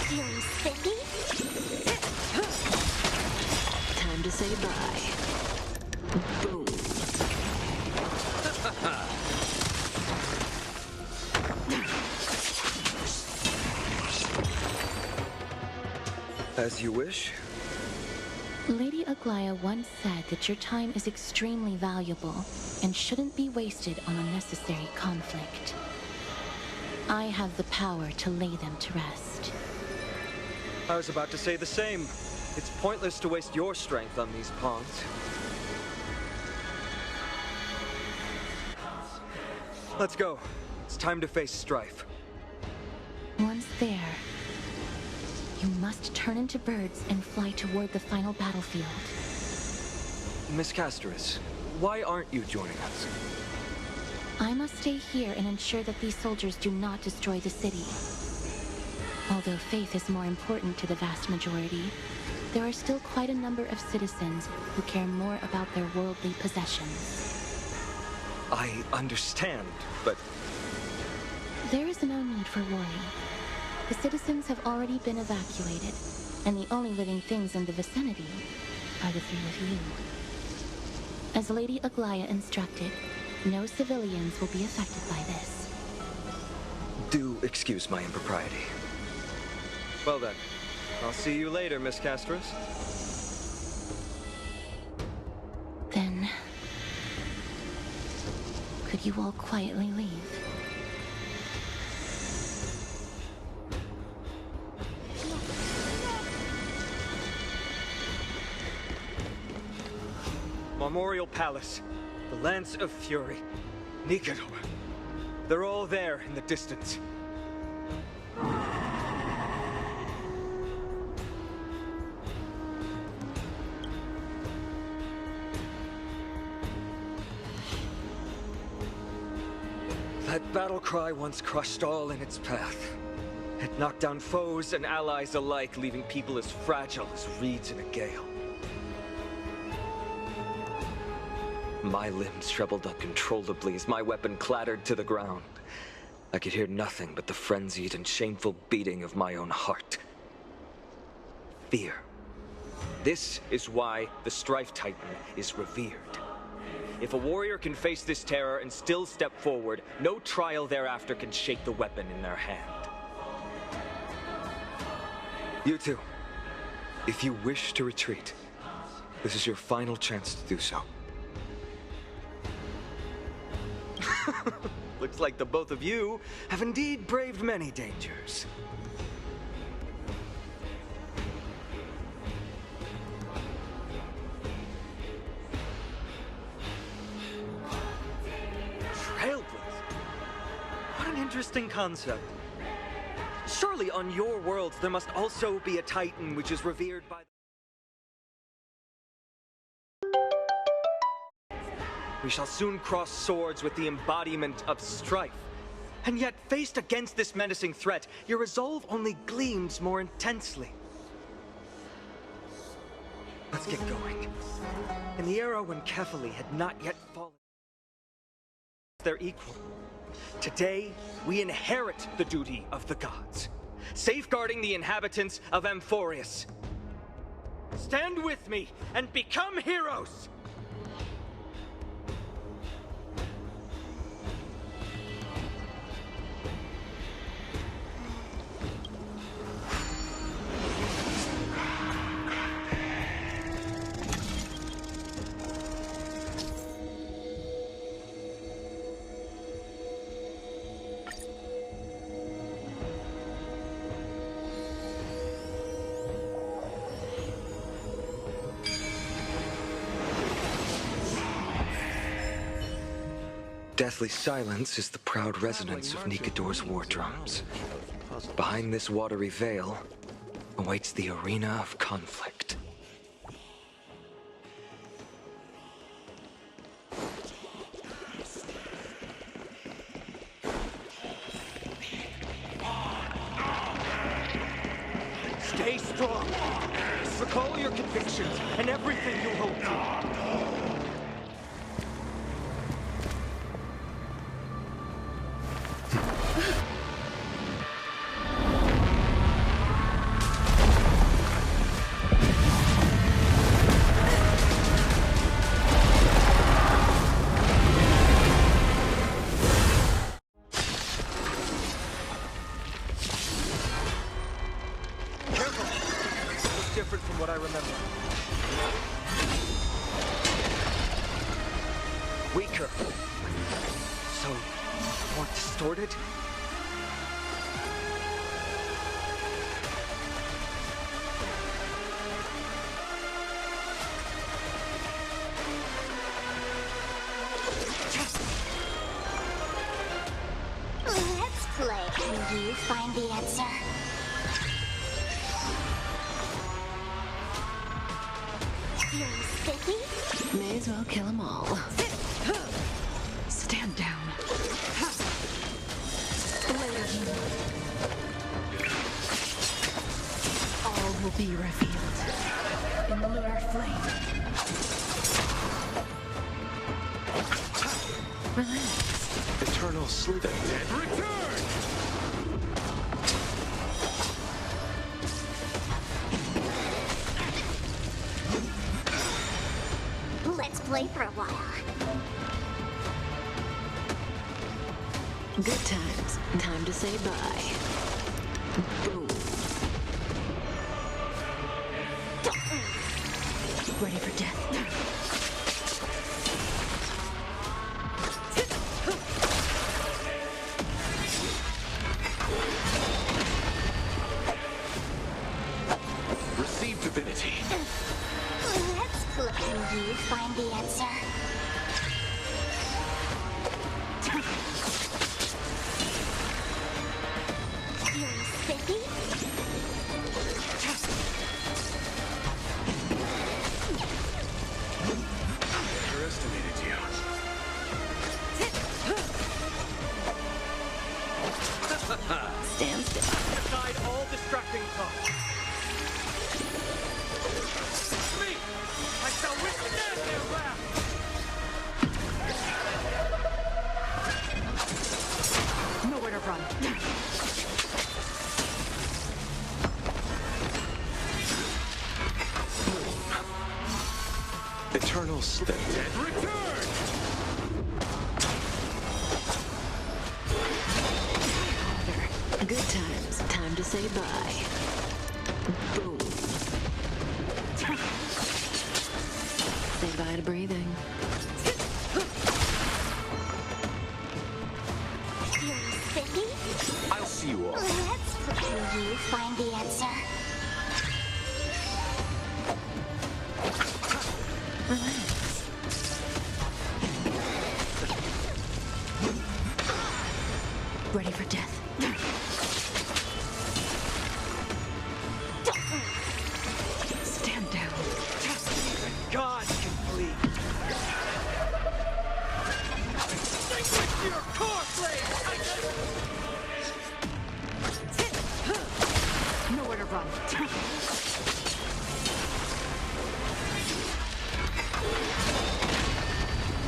Feeling spiffy? Time to say bye. Boom. As you wish. Lady Aglaya once said that your time is extremely valuable and shouldn't be wasted on unnecessary conflict. I have the power to lay them to rest. I was about to say the same. It's pointless to waste your strength on these pawns. Let's go. It's time to face strife. Once there, you must turn into birds and fly toward the final battlefield. Miss Castoris, why aren't you joining us? I must stay here and ensure that these soldiers do not destroy the city. Although faith is more important to the vast majority, there are still quite a number of citizens who care more about their worldly possessions. I understand, but... There is no need for worry. The citizens have already been evacuated, and the only living things in the vicinity are the three of you. As Lady Aglaya instructed, no civilians will be affected by this. Do excuse my impropriety. Well then, I'll see you later, Miss Castoris. Then, could you all quietly leave? Memorial Palace, the Lance of Fury, Nicanor. They're all there in the distance. That battle cry once crushed all in its path. It knocked down foes and allies alike, leaving people as fragile as reeds in a gale. My limbs trembled uncontrollably as my weapon clattered to the ground. I could hear nothing but the frenzied and shameful beating of my own heart. Fear. This is why the Strife Titan is revered. If a warrior can face this terror and still step forward, no trial thereafter can shake the weapon in their hand. You two, if you wish to retreat, this is your final chance to do so. Looks like the both of you have indeed braved many dangers. Trailblazer? What an interesting concept. Surely on your worlds there must also be a Titan which is revered by... We shall soon cross swords with the embodiment of strife. And yet, faced against this menacing threat, your resolve only gleams more intensely. Let's get going. In the era when Kefali had not yet fallen their equal, today we inherit the duty of the gods, safeguarding the inhabitants of Amphorius. Stand with me and become heroes! Deathly silence is the proud resonance of Nikador's war drums. Behind this watery veil awaits the arena of conflict. Stay strong. Recall your convictions and everything you hold dear. Different from what I remember. Weaker. So, more distorted? Let's play. Can you find the answer? May as well kill them all. Stand down. All will be revealed in the lunar flame. Relax. Eternal sleep. The dead return! Let's play for a while. Good times. Time to say bye. Boom. Ready for death. Receive divinity. Let's play. Can you find the answer? Underestimated you. Stand still. Aside all distracting thoughts. Me! I shall withstand their wrath! Nowhere to run. Eternal sleep. The dead return! Good times. Time to say bye. Boom. Say bye to breathing. I'll see you all. Let's can you find the answer? Ready for death. Stand down. God can bleed. Extinguish your core flame! Nowhere to run.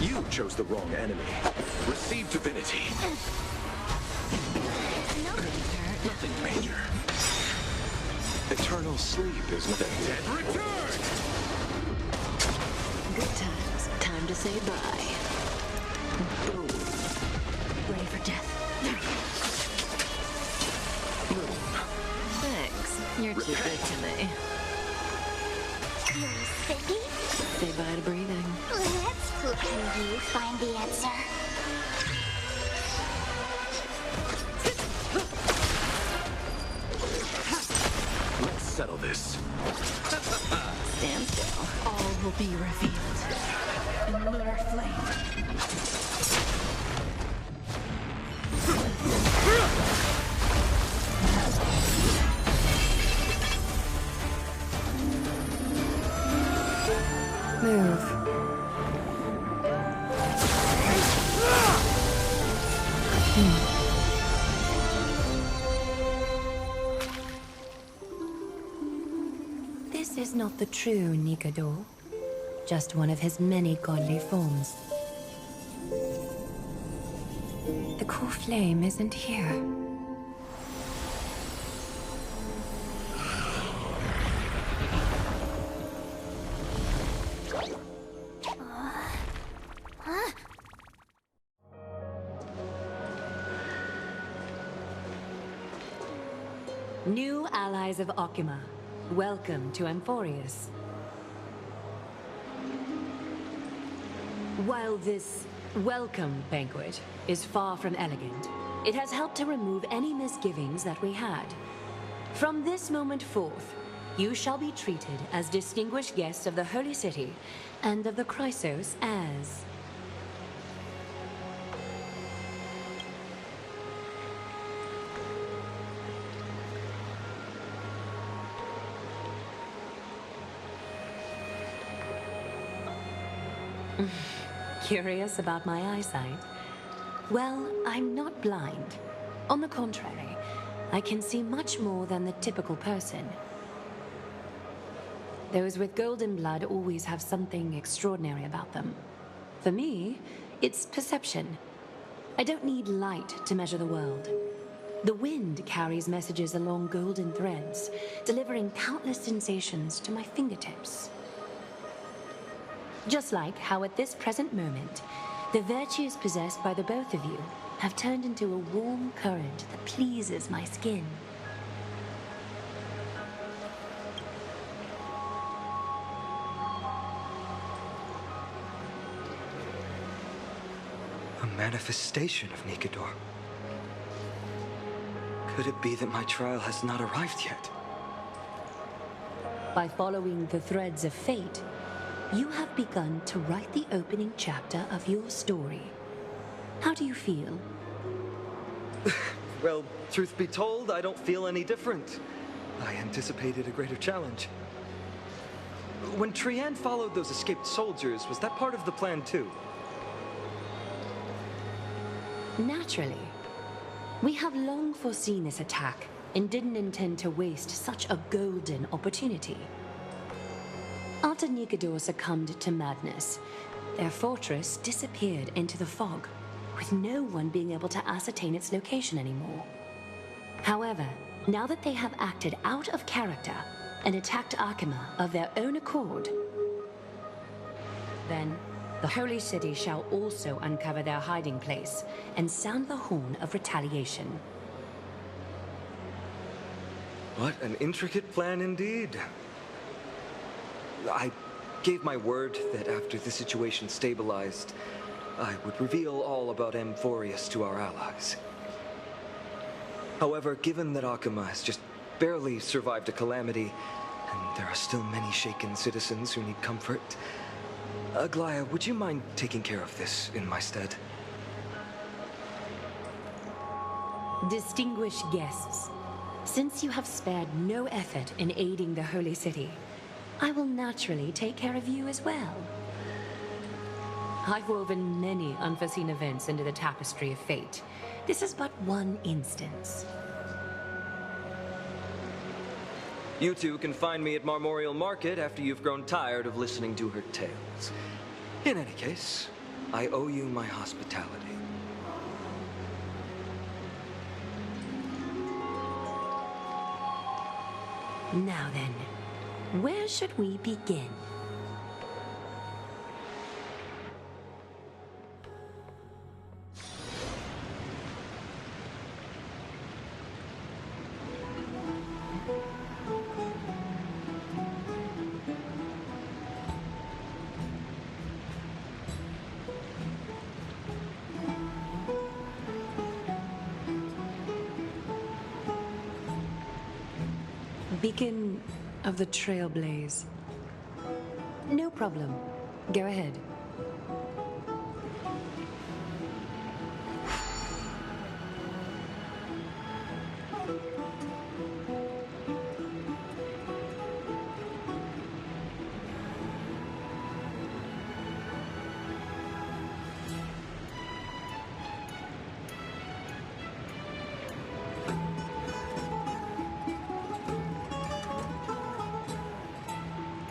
You chose the wrong enemy. Receive divinity. Nothing major. Eternal sleep is nothing dead. Return! Good times. Time to say bye. Boom. Ready for death. Boom. Thanks. You're too good to me. You're sticky? Say bye to breathing. Can you find the answer? Let's settle this. Stand still. All will be revealed in lunar flame. Move. This is not the true Nikador, just one of his many godly forms. The core flame isn't here. New allies of Okima, welcome to Amphorius. While this welcome banquet is far from elegant, it has helped to remove any misgivings that we had. From this moment forth, you shall be treated as distinguished guests of the Holy City and of the Chrysos as... Curious about my eyesight? Well, I'm not blind. On the contrary, I can see much more than the typical person. Those with golden blood always have something extraordinary about them. For me, it's perception. I don't need light to measure the world. The wind carries messages along golden threads, delivering countless sensations to my fingertips. Just like how at this present moment, the virtues possessed by the both of you have turned into a warm current that pleases my skin. A manifestation of Nikador. Could it be that my trial has not arrived yet? By following the threads of fate, you have begun to write the opening chapter of your story. How do you feel? Well, truth be told, I don't feel any different. I anticipated a greater challenge. When Trian followed those escaped soldiers, was that part of the plan too? Naturally. We have long foreseen this attack and didn't intend to waste such a golden opportunity. After Nikador succumbed to madness, their fortress disappeared into the fog, with no one being able to ascertain its location anymore. However, now that they have acted out of character and attacked Akima of their own accord, then the Holy City shall also uncover their hiding place and sound the horn of retaliation. What an intricate plan indeed. I gave my word that after the situation stabilized, I would reveal all about Amphorius to our allies. However, given that Akuma has just barely survived a calamity, and there are still many shaken citizens who need comfort, Aglaya, would you mind taking care of this in my stead? Distinguished guests, since you have spared no effort in aiding the Holy City, I will naturally take care of you as well. I've woven many unforeseen events into the tapestry of fate. This is but one instance. You two can find me at Marmorial Market after you've grown tired of listening to her tales. In any case, I owe you my hospitality. Now then, where should we begin? Beacon of the Trailblaze. No problem. Go ahead.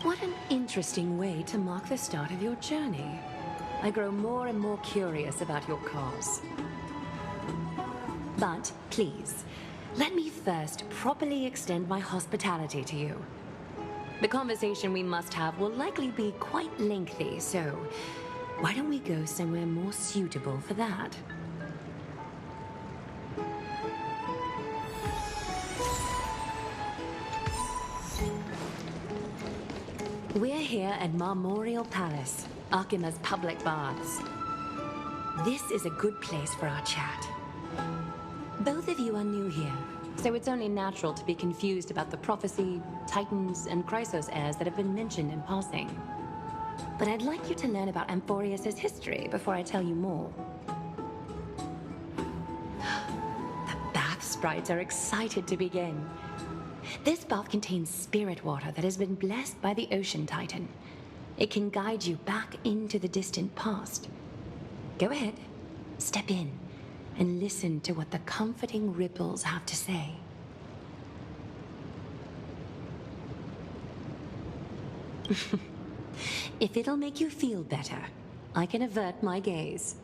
What an interesting way to mark the start of your journey. I grow more and more curious about your cause. But please, let me first properly extend my hospitality to you. The conversation we must have will likely be quite lengthy, so why don't we go somewhere more suitable for that? We're here at Marmorial Palace, Akima's public baths. This is a good place for our chat. Both of you are new here, so it's only natural to be confused about the prophecy, titans, and Chrysos heirs that have been mentioned in passing. But I'd like you to learn about Amphorius' history before I tell you more. The bath sprites are excited to begin. This bath contains spirit water that has been blessed by the Ocean Titan. It can guide you back into the distant past. Go ahead, step in, and listen to what the comforting ripples have to say. If it'll make you feel better, I can avert my gaze.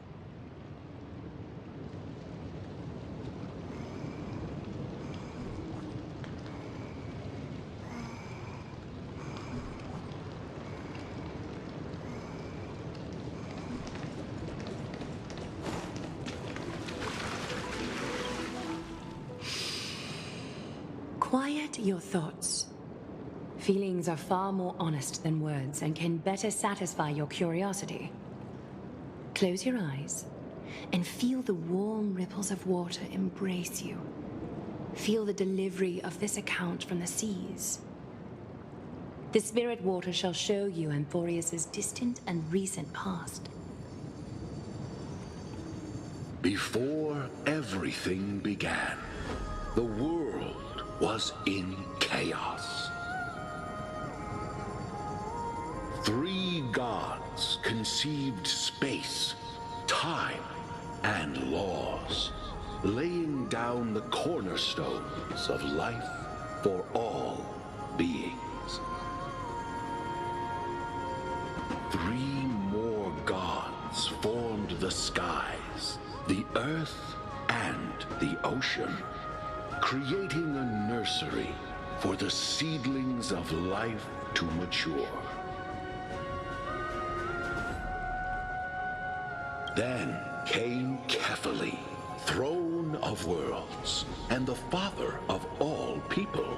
Quiet your thoughts. Feelings are far more honest than words and can better satisfy your curiosity. Close your eyes and feel the warm ripples of water embrace you. Feel the delivery of this account from the seas. The spirit water shall show you Amphorius' distant and recent past. Before everything began, the world was in chaos. 3 gods conceived space, time, and laws, laying down the cornerstones of life for all beings. 3 more gods formed the skies, the earth, and the ocean, creating a nursery for the seedlings of life to mature. Then came Kephalu, throne of worlds, and the father of all people.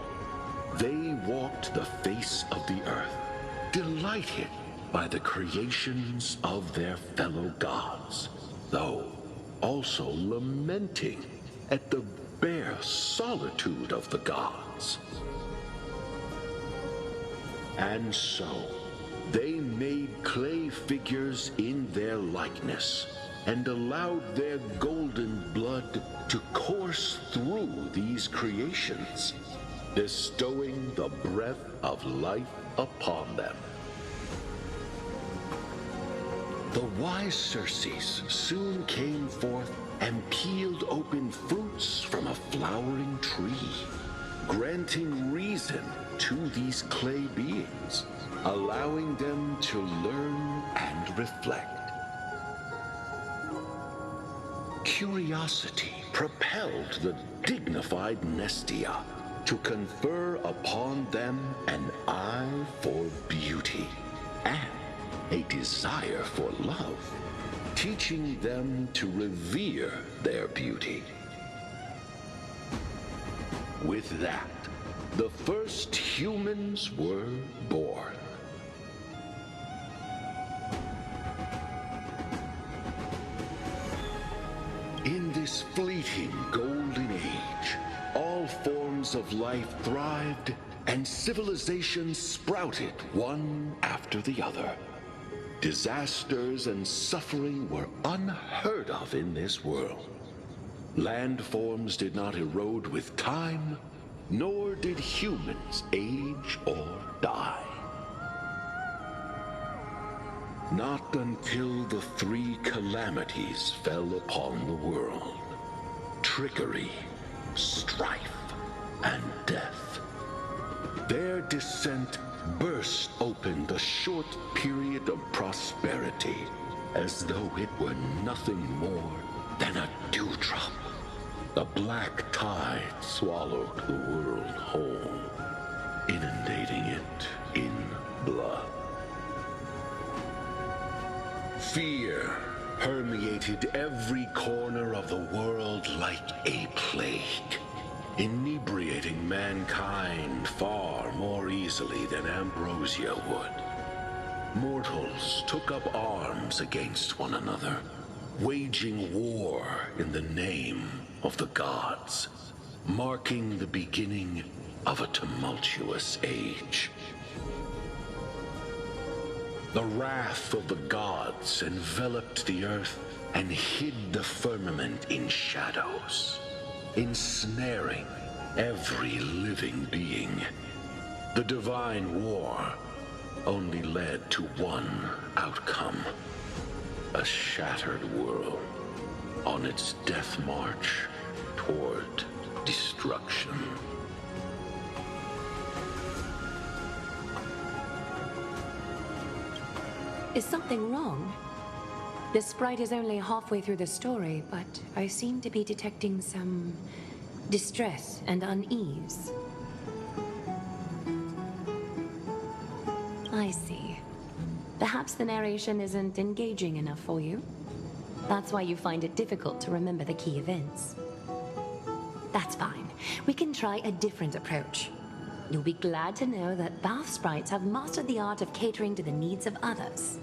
They walked the face of the earth, delighted by the creations of their fellow gods, though also lamenting at the bare solitude of the gods. And so, they made clay figures in their likeness, and allowed their golden blood to course through these creations, bestowing the breath of life upon them. The wise Circes soon came forth and peeled open fruits from a flowering tree, granting reason to these clay beings, allowing them to learn and reflect. Curiosity propelled the dignified Nestia to confer upon them an eye for beauty and a desire for love, teaching them to revere their beauty. With that, the first humans were born. In this fleeting golden age, all forms of life thrived and civilizations sprouted one after the other. Disasters and suffering were unheard of in this world. Landforms did not erode with time, nor did humans age or die. Not until the three calamities fell upon the world: trickery, strife, and death. Their descent burst open the short period of prosperity, as though it were nothing more than a dewdrop. The black tide swallowed the world whole, inundating it in blood. Fear permeated every corner of the world like a plague, inebriating mankind far more easily than ambrosia would. Mortals took up arms against one another, waging war in the name of the gods, marking the beginning of a tumultuous age. The wrath of the gods enveloped the earth and hid the firmament in shadows, ensnaring every living being. The divine war only led to one outcome: a shattered world on its death march toward destruction. Is something wrong? The sprite is only halfway through the story, but I seem to be detecting some distress and unease. I see. Perhaps the narration isn't engaging enough for you. That's why you find it difficult to remember the key events. That's fine. We can try a different approach. You'll be glad to know that bath sprites have mastered the art of catering to the needs of others.